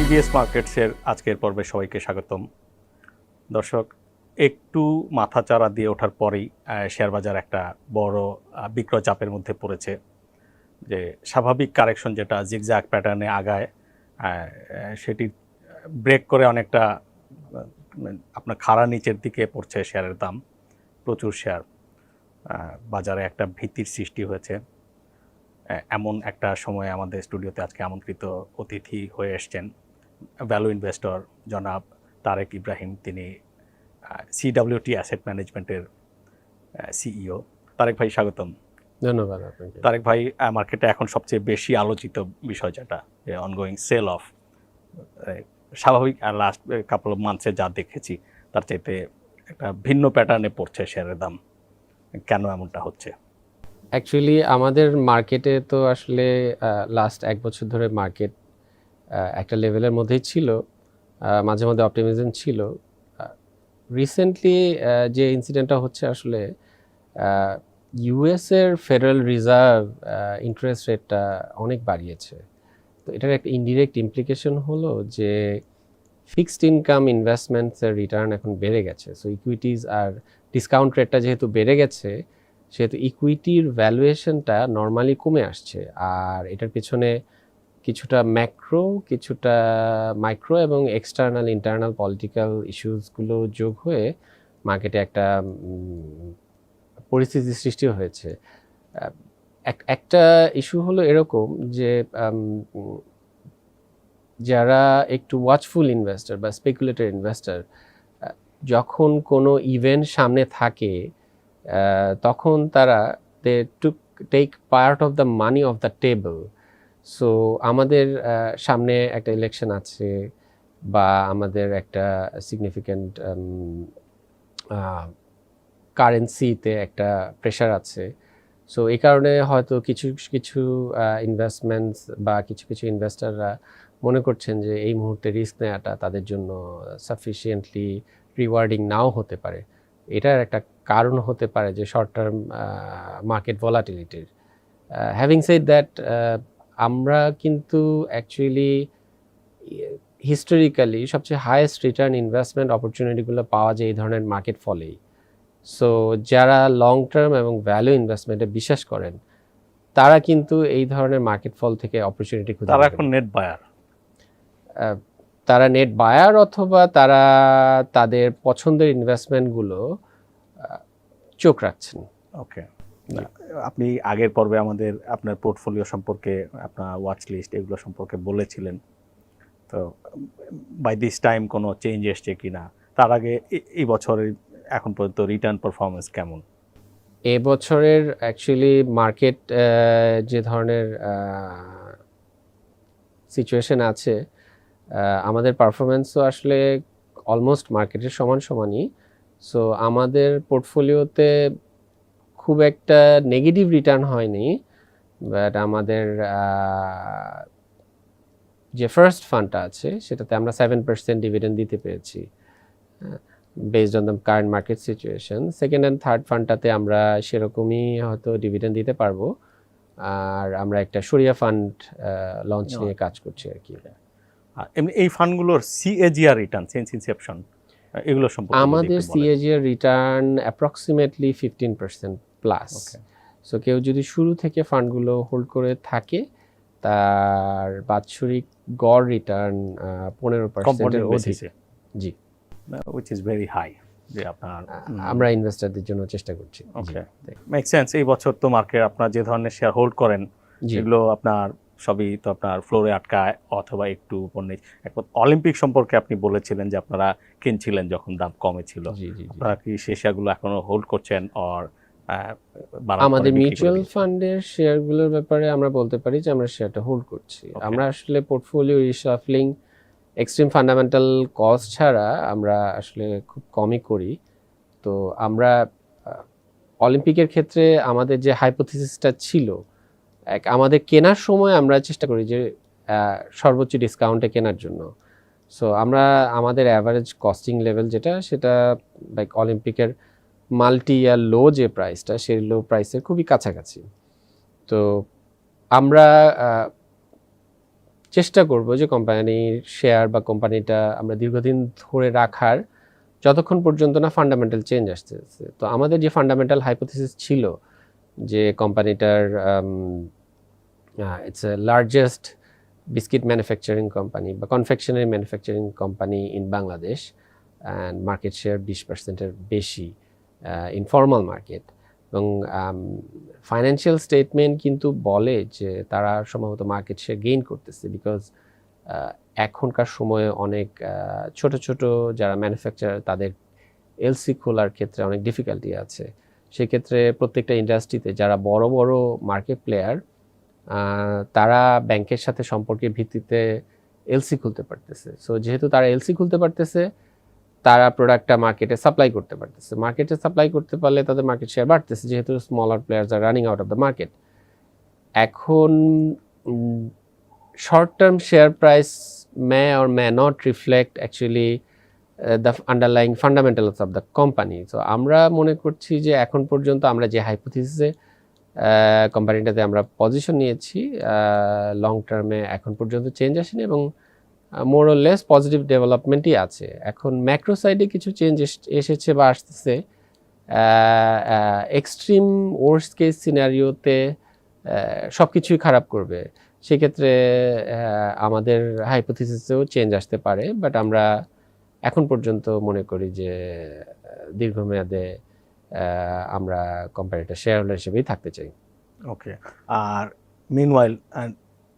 TVS মার্কেটসের আজকের পর্বে সবাইকে স্বাগতম। দর্শক, একটু মাথাচাড়া দিয়ে ওঠার পরেই শেয়ার বাজার একটা বড় বিক্রয় চাপের মধ্যে পড়েছে। যে স্বাভাবিক কারেকশন যেটা জিগজ্যাগ প্যাটার্নে আগায়, সেটি ব্রেক করে অনেকটা আপনার খাড়া নিচের দিকে পড়ছে শেয়ারের দাম। প্রচুর শেয়ার বাজারে একটা ভীতির সৃষ্টি হয়েছে। এমন একটা সময়ে আমাদের স্টুডিওতে আজকে আমন্ত্রিত অতিথি হয়ে এসছেন ভ্যালু ইনভেস্টর জনাব তারেক ইব্রাহিম। তিনি সিডব্লিউটি অ্যাসেট ম্যানেজমেন্টের সিইও। তারেক ভাই, স্বাগতম। ধন্যবাদ আপনাকে। তারেক ভাই, মার্কেটে এখন সবচেয়ে বেশি আলোচিত বিষয় যেটা যে অনগোয়িং সেল অফ, স্বাভাবিক লাস্ট কাপল অফ মান্থসে যা দেখেছি তার চাইতে একটা ভিন্ন প্যাটার্নে পড়ছে শেয়ারের দাম। কেন এমনটা হচ্ছে? অ্যাকচুয়ালি আমাদের মার্কেটে তো আসলে লাস্ট এক বছর ধরে মার্কেট একটা লেভেলের মধ্যেই ছিল, মাঝে মধ্যে অপটিমিজম ছিল। রিসেন্টলি যে ইনসিডেন্টটা হচ্ছে আসলে ইউএসের ফেডারেল রিজার্ভ ইন্টারেস্ট রেটটা অনেক বাড়িয়েছে। তো এটার একটা ইনডিরেক্ট ইমপ্লিকেশন হলো যে ফিক্সড ইনকাম ইনভেস্টমেন্টসের রিটার্ন এখন বেড়ে গেছে। সো ইকুইটিজ আর ডিসকাউন্ট রেটটা যেহেতু বেড়ে গেছে, সেহেতু ইকুইটির ভ্যালুয়েশনটা নর্মালি কমে আসছে। আর এটার পেছনে কিছুটা ম্যাক্রো, কিছুটা মাইক্রো এবং এক্সটার্নাল ইন্টারনাল পলিটিক্যাল ইস্যুসগুলো যোগ হয়ে মার্কেটে একটা পরিস্থিতির সৃষ্টি হয়েছে। একটা ইস্যু হলো এরকম যে যারা একটু ওয়াচফুল ইনভেস্টর বা স্পেকুলেটর ইনভেস্টর, যখন কোনো ইভেন্ট সামনে থাকে তখন তারা they took take part of the money of the table. So আমাদের সামনে একটা ইলেকশন আছে বা আমাদের একটা সিগনিফিক্যান্ট কারেন্সিতে একটা প্রেশার আছে। সো এই কারণে হয়তো কিছু কিছু ইনভেস্টমেন্টস বা কিছু কিছু ইনভেস্টররা মনে করছেন যে এই মুহূর্তে রিস্ক নেওয়াটা তাদের জন্য সাফিসিয়েন্টলি রিওয়ার্ডিং নাও হতে পারে। এটার একটা কারণ হতে পারে যে শর্ট টার্ম মার্কেট ভলাটিলিটির। হ্যাভিং সেড দ্যাট, আমরা কিন্তু অ্যাকচুয়ালি হিস্টোরিক্যালি সবচেয়ে হাইয়েস্ট রিটার্ন ইনভেস্টমেন্ট অপরচুনিটিগুলো পাওয়া যায় এই ধরনের মার্কেট ফলেই। সো যারা লং টার্ম এবং ভ্যালু ইনভেস্টমেন্টে বিশ্বাস করেন তারা কিন্তু এই ধরনের মার্কেট ফল থেকে অপরচুনিটি খুঁজে তারা এখন নেট বায়ার। তারা নেট বায়ার অথবা তারা তাদের পছন্দের ইনভেস্টমেন্টগুলো চোখ রাখছেন। ওকে, আপনি আগের পর্বে আমাদের আপনার পোর্টফোলিও সম্পর্কে, আপনার ওয়াচ লিস্ট এগুলো সম্পর্কে বলেছিলেন। তো বাই দিস টাইম কোনো চেঞ্জ এসছে কি না? তার আগে এই বছরের এখন পর্যন্ত রিটার্ন পারফরমেন্স কেমন? এবছরের অ্যাকচুয়ালি মার্কেট যে ধরনের সিচুয়েশন আছে, আমাদের পারফরমেন্সও আসলে অলমোস্ট মার্কেটের সমানই। সো আমাদের পোর্টফোলিওতে খুব একটা নেগেটিভ রিটার্ন হয়নি, বাট আমাদের যে ফার্স্ট ফান্ডটা আছে সেটাতে আমরা 7% ডিভিডেন্ড দিতে পেরেছি based on the current market situation. Second and third ফান্ডটাতে আমরা সেরকমই হয়তো ডিভিডেন্ড দিতে পারবো। আর আমরা একটা শরিয়া ফান্ড লঞ্চ নিয়ে কাজ করছি আর কি। এমনি এই ফান্ডগুলোর সিএজিআর রিটার্ন সিন্স ইনসেপশন এগুলো সম্পর্কে আমাদের CAGR return approximately 15% plus. So কেউ যদি শুরু থেকে ফান্ডগুলো হোল্ড করে থাকে তার বাৎসরিক গড় রিটার্ন 15%-এর অধিক। জি, which is very high যে আপনার আমরা ইনভেস্টরদের জন্য চেষ্টা করছি। ওকে, মেক সেন্স। এই বছর তো মার্কেট আপনার যে ধরনের শেয়ার হোল্ড করেন এগুলো আপনার সবই তো আপনার ফ্লোরে আটকায় অথবা একটু উপর নিচ। অলিম্পিক সম্পর্কে আপনি বলেছিলেন যে আপনারা কিনছিলেন যখন দাম কমে ছিল। আপনারা কি সেই শেয়ারগুলো এখনো হোল্ড করছেন? আর আমাদের মিউচুয়াল ফান্ডের শেয়ারগুলোর ব্যাপারে আমরা বলতে পারি যে আমরা শেয়ারটা হোল্ড করছি। আমরা আসলে পোর্টফোলিও রিশাফলিং এক্সট্রিম ফান্ডামেন্টাল কজ ছাড়া আমরা আসলে খুব কমই করি। তো আমরা অলিম্পিকের ক্ষেত্রে আমাদের যে হাইপোথিসিসটা ছিল, আমাদের কেনার সময় আমরা চেষ্টা করি যে সর্বোচ্চ ডিসকাউন্টে কেনার জন্য। সো আমরা আমাদের অ্যাভারেজ কস্টিং লেভেল যেটা, সেটা লাইক অলিম্পিকের মাল্টি ইয়ার লো যে প্রাইসটা, সেই লো প্রাইসের খুবই কাছাকাছি। তো আমরা চেষ্টা করব যে কোম্পানির শেয়ার বা কোম্পানিটা আমরা দীর্ঘদিন ধরে রাখার, যতক্ষণ পর্যন্ত না ফান্ডামেন্টাল চেঞ্জ আসতেছে। তো আমাদের যে ফান্ডামেন্টাল হাইপোথিসিস ছিল যে কোম্পানিটার it's a largest biscuit manufacturing company বা confectionery manufacturing company in Bangladesh, and market share 20%-এর বেশি ইনফর্মাল মার্কেট, এবং ফাইন্যান্সিয়াল স্টেটমেন্ট কিন্তু বলে যে তারা সম্ভবত মার্কেট শেয়ার গেইন করতেছে, বিকজ এখনকার সময়ে অনেক ছোট ছোট যারা ম্যানুফ্যাকচারার তাদের এলসি খোলার ক্ষেত্রে অনেক ডিফিকাল্টি আছে। সেক্ষেত্রে প্রত্যেকটা ইন্ডাস্ট্রিতে যারা বড় বড় মার্কেট প্লেয়ার তারা ব্যাংকের সাথে সম্পর্কের ভিত্তিতে এলসি খুলতে পারতেছে। সো যেহেতু তারা এলসি খুলতে পারতেছে, তারা প্রোডাক্টটা মার্কেটে সাপ্লাই করতে পারতেছে। মার্কেটে সাপ্লাই করতে পারলে তাদের মার্কেট শেয়ার বাড়তেছে, যেহেতু smaller players are running out of the market. এখন short term share price may or may not reflect actually the underlying fundamentals of the company. So আমরা মনে করছি যে এখন পর্যন্ত আমরা যে হাইপোথিসিসে কোম্পানিটাতে আমরা পজিশন নিয়েছি, লং টার্মে এখন পর্যন্ত চেঞ্জ আসেনি এবং মোর অর লেস পজিটিভ ডেভেলপমেন্টই আছে। এখন ম্যাক্রো সাইডে কিছু চেঞ্জ এসেছে বা আসতেছে। এক্সট্রিম ওয়ার্স্ট কেস সিনারিওতে সব কিছুই খারাপ করবে, সেক্ষেত্রে আমাদের হাইপোথিসিসেও চেঞ্জ আসতে পারে। বাট আমরা এখন পর্যন্ত মনে করি যে দীর্ঘমেয়াদে আমরা কোম্পানিটা শেয়ার হোল্ডার হিসেবেই থাকতে চাই। ওকে। আর মিনওয়াইল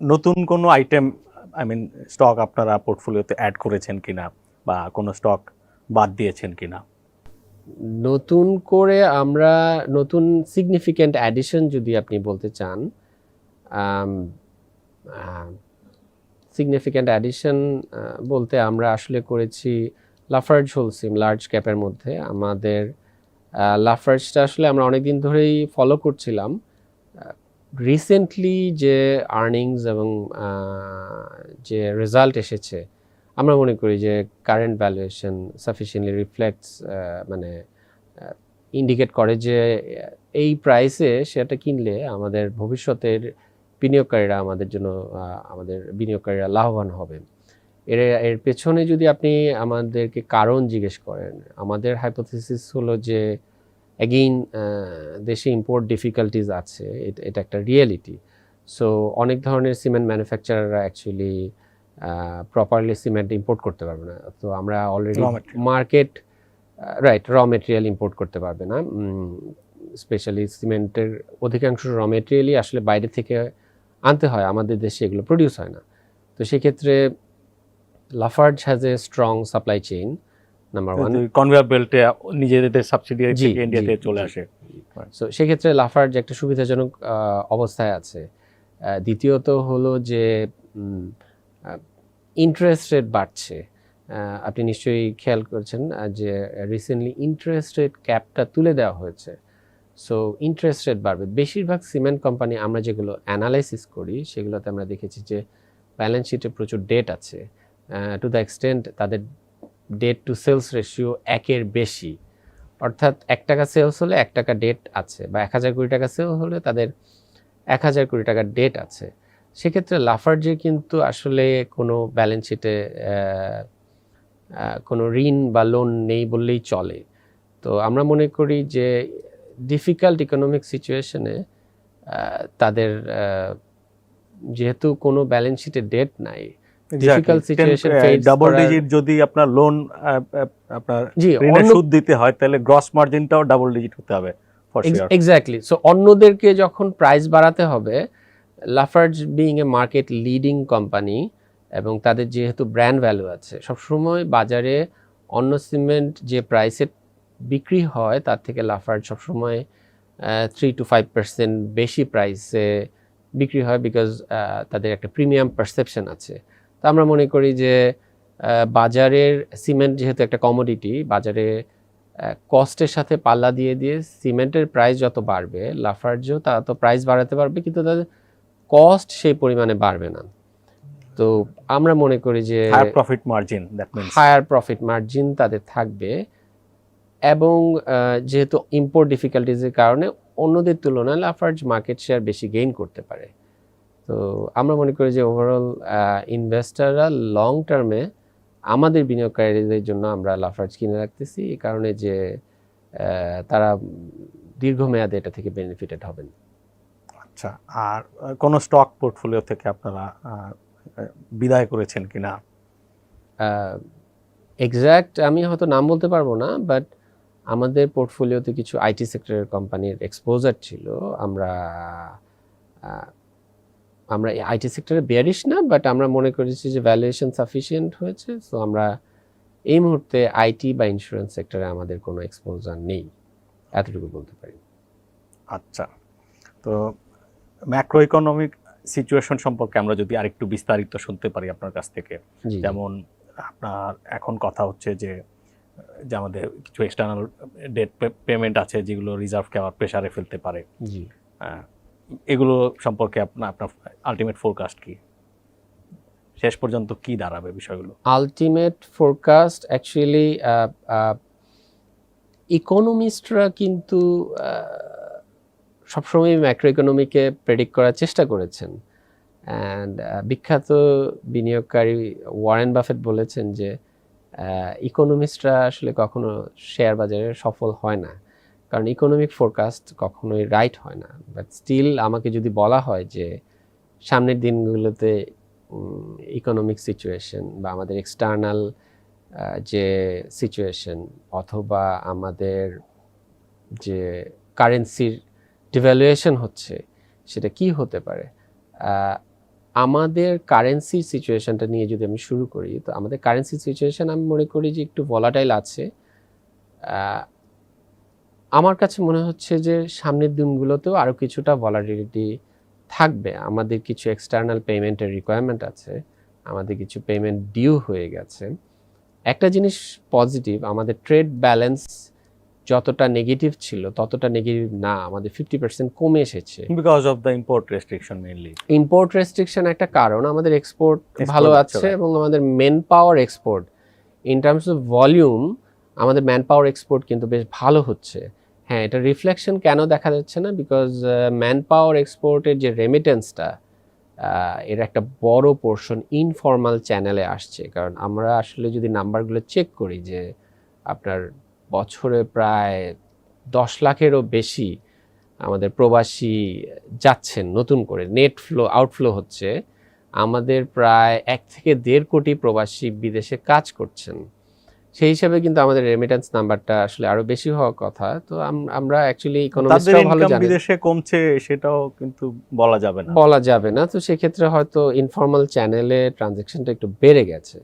নতুন কোনো আইটেম স্টক আপনারা পোর্টফোলিওতে অ্যাড করেছেন কিনা বা কোনো স্টক বাদ দিয়েছেন কিনা? নতুন করে আমরা নতুন সিগনিফিক্যান্ট অ্যাডিশন যদি আপনি বলতে চান, সিগনিফিক্যান্ট অ্যাডিশন বলতে আমরা আসলে করেছি লাফার্জ হোলসিম লার্জ ক্যাপের মধ্যে। আমাদের লাফার্জটা আসলে আমরা অনেক দিন ধরেই ফলো করছিলাম। রিসেন্টলি যে আর্নিংস এবং যে রেজাল্ট এসেছে, আমরা মনে করি যে কারেন্ট ভ্যালুয়েশন সাফিসিয়েন্টলি রিফ্লেক্টস, মানে ইন্ডিকেট করে যে এই প্রাইসে সেটা কিনলে আমাদের ভবিষ্যতের বিনিয়োগকারীরা আমাদের বিনিয়োগকারীরা লাভবান হবে। এর পেছনে যদি আপনি আমাদেরকে কারণ জিজ্ঞেস করেন, আমাদের হাইপোথিসিস হলো যে অ্যাগেইন দেশে ইম্পোর্ট ডিফিকাল্টিজ আছে, এটা একটা রিয়েলিটি। সো অনেক ধরনের সিমেন্ট ম্যানুফ্যাকচারাররা অ্যাকচুয়ালি প্রপারলি সিমেন্ট ইম্পোর্ট করতে পারবে না। তো আমরা already market raw material import করতে পারবে না। স্পেশালি সিমেন্টের অধিকাংশ র মেটেরিয়ালই আসলে বাইরে থেকে আনতে হয়, আমাদের দেশে এগুলো প্রডিউস হয় না। তো সেক্ষেত্রে Lafarge has a strong supply chain, number one. Conveyor বেল্টে নিজেদের সাবসিডিয়ারি থেকে ইন্ডিয়াতে চলে আসে। সো সেক্ষেত্রে লাফার্জ একটা সুবিধাজনক অবস্থায় আছে। দ্বিতীয়ত হলো যে ইন্টারেস্ট রেট বাড়ছে। আপনি নিশ্চয়ই খেয়াল করছেন যে রিসেন্টলি ইন্টারেস্ট রেট ক্যাপটা তুলে দেওয়া হয়েছে। সো ইন্টারেস্ট রেট বাড়বে। বেশিরভাগ সিমেন্ট কোম্পানি আমরা যেগুলো অ্যানালাইসিস করি সেগুলোতে আমরা দেখেছি যে ব্যালেন্স শিটে প্রচুর ডেট আছে, টু দ্য এক্সটেন্ট তাদের ডেট টু সেলস রেশিও 1-এর বেশি। অর্থাৎ 1 টাকা সেলস হলে 1 টাকা ডেট আছে, বা 1000 কোটি টাকা সেল হলে তাদের 1000 কোটি টাকার ডেট আছে। সেক্ষেত্রে লাফার্জে কিন্তু আসলে কোনো ব্যালেন্স শিটে কোনো ঋণ বা লোন নেই বললেই চলে। তো আমরা মনে করি যে ডিফিকাল্ট ইকোনমিক সিচুয়েশনে তাদের যেহেতু কোনো ব্যালেন্স শিটে ডেট নাই, ডিফিকাল্ট সিচুয়েশন ডাবল ডিজিট যদি আপনার লোন আপনার ঋণের সুদ দিতে হয়, তাহলে গ্রস মার্জিনটাও ডাবল ডিজিট হতে হবে। এক্স্যাক্টলি। সো অন্যদেরকে যখন প্রাইস বাড়াতে হবে, Lafarge being a market leading company এবং তাদের যেহেতু ব্র্যান্ড ভ্যালু আছে, সবসময় বাজারে অন্য সিমেন্ট যে প্রাইসে বিক্রি হয় তার থেকে লাফার্জ সবসময় 3 to 5% বেশি প্রাইসে বিক্রি হয়, বিকজ তাদের একটা প্রিমিয়াম পারসেপশন আছে। তো আমরা মনে করি যে বাজারের সিমেন্ট যেহেতু একটা কমোডিটি, বাজারে কস্টের সাথে পাল্লা দিয়ে দিয়ে সিমেন্টের প্রাইস যত বাড়বে, লাফার্জও তত প্রাইস বাড়াতে পারবে, কিন্তু তাদের কস্ট সেই পরিমাণে বাড়বে না। তো আমরা মনে করি যে হায়ার প্রফিট মার্জিন তাদের থাকবে, এবং যেহেতু ইম্পোর্ট ডিফিকাল্টিজের কারণে অন্যদের তুলনায় লাফার্জ মার্কেট শেয়ার বেশি গেইন করতে পারে। তো আমরা মনে করি যে ওভারঅল ইনভেস্টাররা লং টার্মে আমাদের বিনিয়োগকারীদের জন্য আমরা লাফার্জ কিনে রাখতেছি, এই কারণে যে তারা দীর্ঘমেয়াদে এটা থেকে বেনিফিটেড হবেন। আচ্ছা, আর কোন স্টক পোর্টফোলিও থেকে আপনারা বিদায় করেছেন কিনা? এক্স্যাক্ট আমি হয়তো নাম বলতে পারবো না, বাট আমাদের পোর্টফোলিওতে কিছু আইটি সেক্টরের কোম্পানির এক্সপোজার ছিল। আমরা আইটি সেক্টরে বেয়ারিশ না, বাট আমরা মনে করেছি যে ভ্যালুয়েশন সাফিসিয়েন্ট হয়েছে, সো আমরা এই মুহূর্তে আইটি বা ইন্স্যুরেন্স সেক্টরে আমাদের কোনো এক্সপোজার নেই, এতটুকু বলতে পারি। আচ্ছা, তো ম্যাক্রো ইকোনমিক সিচুয়েশন সম্পর্কে আমরা যদি আরেকটু বিস্তারিত শুনতে পারি আপনার কাছ থেকে। যেমন আপনার এখন কথা হচ্ছে যে আমাদের কিছু এক্সটার্নাল ডেট পেমেন্ট আছে যেগুলো রিজার্ভকে আবার প্রেসারে ফেলতে পারে। জি, এগুলো সম্পর্কে আপনার আলটিমেট ফোরকাস্ট কি? শেষ পর্যন্ত কি দাঁড়াবে বিষয়গুলো? আলটিমেট ফোরকাস্ট অ্যাকচুয়ালি ইকোনমিস্টরা কিন্তু সবসময় ম্যাক্রো ইকোনমিকে প্রেডিক্ট করার চেষ্টা করেছেন। অ্যান্ড বিখ্যাত বিনিয়োগকারী ওয়ারেন বাফেট বলেছেন যে ইকোনমিস্টরা আসলে কখনো শেয়ার বাজারে সফল হয় না, কারণ ইকোনমিক ফোরকাস্ট কখনোই রাইট হয় না। বাট স্টিল আমাকে যদি বলা হয় যে সামনের দিনগুলোতে ইকোনমিক সিচুয়েশন বা আমাদের এক্সটার্নাল যে সিচুয়েশন অথবা আমাদের যে কারেন্সির ডিভ্যালুয়েশন হচ্ছে সেটা কি হতে পারে, আমাদের কারেন্সির সিচুয়েশনটা নিয়ে যদি আমি শুরু করি, তো আমাদের কারেন্সি সিচুয়েশন আমি মনে করি যে একটু ভলাটাইল আছে। আমার কাছে মনে হচ্ছে যে সামনের দিনগুলোতেও আরও কিছুটা ভলাটিলিটি থাকবে। আমাদের কিছু এক্সটার্নাল পেমেন্টের রিকোয়ারমেন্ট আছে, আমাদের কিছু পেমেন্ট ডিউ হয়ে গেছে। একটা জিনিস পজিটিভ, আমাদের ট্রেড ব্যালেন্স যতটা নেগেটিভ ছিল ততটা নেগেটিভ না, আমাদের 50% কমে এসেছে। Because of the import restriction mainly. Import restriction একটা কারণ, আমাদের এক্সপোর্ট ভালো আছে এবং আমাদের men power export in terms of volume, আমাদের ম্যান পাওয়ার এক্সপোর্ট কিন্তু বেশ ভালো হচ্ছে। হ্যাঁ, এটা রিফ্লেকশন কেন দেখা যাচ্ছে না, বিকজ ম্যান পাওয়ার এক্সপোর্টের যে রেমিটেন্সটা এর একটা বড় পোর্শন ইনফর্মাল চ্যানেলে আসছে। কারণ আমরা আসলে যদি নাম্বারগুলো চেক করি যে আপনার বছরে প্রায় 10 লাখেরও বেশি আমাদের প্রবাসী যাচ্ছেন নতুন করে, নেট ফ্লো আউটফ্লো হচ্ছে, আমাদের প্রায় 1 থেকে 1.5 কোটি প্রবাসী বিদেশে কাজ করছেন। সেই হিসাবে কিন্তু আমাদের রেমিটেন্স নাম্বারটা আসলে আরো বেশি হওয়ার কথা। তো আমরা অ্যাকচুয়ালি ইকোনমিস্টরাও ভালো জানেন বিদেশে কমছে সেটাও কিন্তু বলা যাবে না। তো সেক্ষেত্রে হয়তো ইনফর্মাল চ্যানেলে ট্রানজ্যাকশনটা একটু বেড়ে গেছে।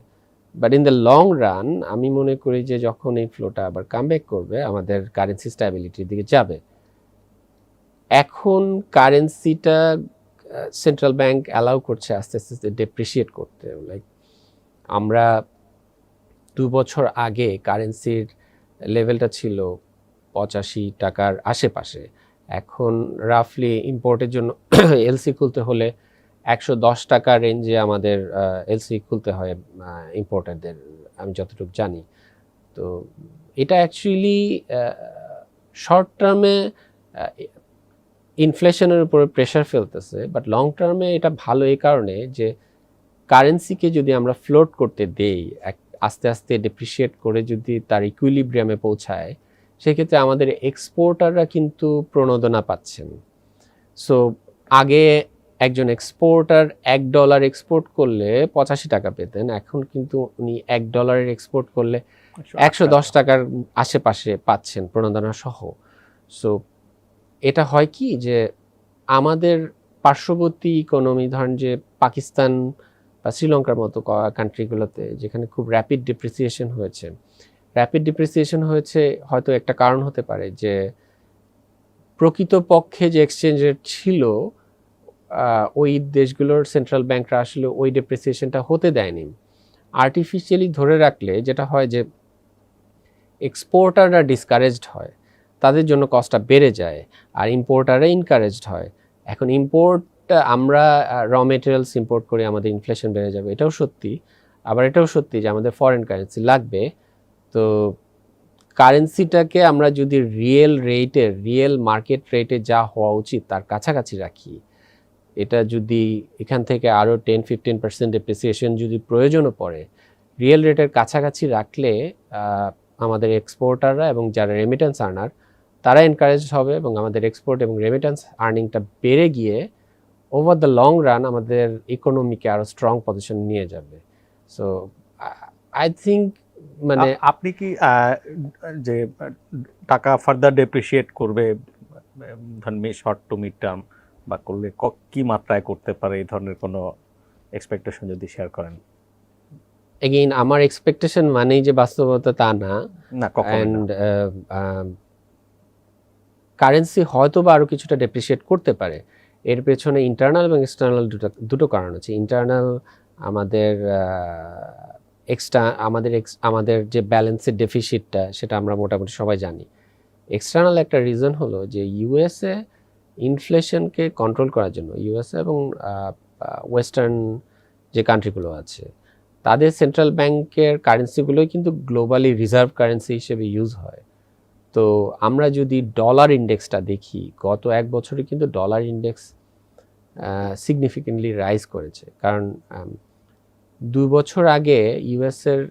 But in the long run আমি মনে করি যে যখন এই ফ্লোটা আবার কামব্যাক করবে আমাদের কারেন্সি স্ট্যাবিলিটির দিকে যাবে। এখন কারেন্সিটা সেন্ট্রাল ব্যাংক অ্যালাউ করছে আস্তে আস্তে ডেপ্রিসিয়েট করতে। লাইক আমরা 2 বছর আগে কারেন্সির লেভেলটা ছিল 85 টাকার আশেপাশে, এখন রাফলি ইম্পোর্টের জন্য এলসি খুলতে হলে 110 টাকা রেঞ্জে আমাদের এলসি খুলতে হয় ইম্পোর্টারদের, আমি যতটুকু জানি। তো এটা অ্যাকচুয়ালি শর্ট টার্মে ইনফ্লেশনের উপরে প্রেশার ফেলতেছে, বাট লং টার্মে এটা ভালো এই কারণে যে কারেন্সিকে যদি আমরা ফ্লোট করতে দেই, আস্তে আস্তে ডেপ্রিসিয়েট করে যদি তার ইকুইলিব্রিয়ামে পৌঁছায়, সেক্ষেত্রে আমাদের এক্সপোর্টাররা কিন্তু প্রণোদনা পাচ্ছেন। সো আগে একজন এক্সপোর্টার $1 এক্সপোর্ট করলে 85 টাকা পেতেন, এখন কিন্তু উনি $1 এক্সপোর্ট করলে 110 টাকার আশেপাশে পাচ্ছেন প্রণোদনা সহ। সো এটা হয় কি যে আমাদের পার্শ্ববর্তী ইকোনমি, ধরেন যে পাকিস্তান বা শ্রীলঙ্কার মতো কান্ট্রিগুলোতে যেখানে খুব র্যাপিড ডিপ্রিসিয়েশন হয়েছে, হয়তো একটা কারণ হতে পারে যে প্রকৃতপক্ষে যে এক্সচেঞ্জ রেট ছিল ওই দেশগুলোর সেন্ট্রাল ব্যাংকরা আসলে ওই ডিপ্রিসিয়েশনটা হতে দেয়নি। আর্টিফিশিয়ালি ধরে রাখলে যেটা হয় যে এক্সপোর্টাররা ডিসকারেজড হয়, তাদের জন্য কস্টটা বেড়ে যায়, আর ইম্পোর্টাররা ইনকারেজড হয়। এখন আমরা র মেটেরিয়ালস ইম্পোর্ট করে আমাদের ইনফ্লেশন বেড়ে যাবে, এটাও সত্যি। আবার এটাও সত্যি যে আমাদের ফরেন কারেন্সি লাগবে। তো কারেন্সিটাকে আমরা যদি রিয়েল মার্কেট রেটে যা হওয়া উচিত তার কাছাকাছি রাখি, এটা যদি এখান থেকে আরও 10-15% ডেপ্রিসিয়েশন যদি প্রয়োজনও পড়ে, রিয়েল রেটের কাছাকাছি রাখলে আমাদের এক্সপোর্টাররা এবং যারা রেমিটেন্স আর্নার তারা এনকারেজ হবে এবং আমাদের এক্সপোর্ট এবং রেমিটেন্স আর্নিংটা বেড়ে গিয়ে ওভার দ্য লং রান আমাদের ইকোনমিকে আরও স্ট্রং পজিশন নিয়ে যাবে। সো আই থিঙ্ক মানে আপনি কি যে টাকা ফার্দার ডেপ্রিসিয়েট করবে ধরেন শর্ট টু মিড টার্ম বা করলে কি মাত্রায় করতে পারে এই ধরনের কোনো এক্সপেকটেশন যদি শেয়ার করেন? এগেইন আমার এক্সপেকটেশন মানেই যে বাস্তবতা তা না। অ্যান্ড কারেন্সি হয়তো বা আরও কিছুটা ডেপ্রিসিয়েট করতে পারে। এর পেছনে ইন্টারনাল এবং এক্সটার্নাল দুটো কারণ আছে। ইন্টারনাল আমাদের আমাদের যে ব্যালেন্সের ডেফিসিটটা সেটা আমরা মোটামুটি সবাই জানি। এক্সটার্নাল একটা রিজন হলো যে ইউএসএ ইনফ্লেশনকে কন্ট্রোল করার জন্য ইউএসএ এবং ওয়েস্টার্ন যে কান্ট্রিগুলো আছে তাদের সেন্ট্রাল ব্যাংকের কারেন্সিগুলোই কিন্তু গ্লোবালি রিজার্ভ কারেন্সি হিসেবে ইউজ হয়। তো আমরা যদি ডলার ইন্ডেক্সটা দেখি, গত এক বছরে কিন্তু ডলার ইন্ডেক্স সিগনিফিকেন্টলি রাইজ করেছে। কারণ 2 বছর আগে ইউএসের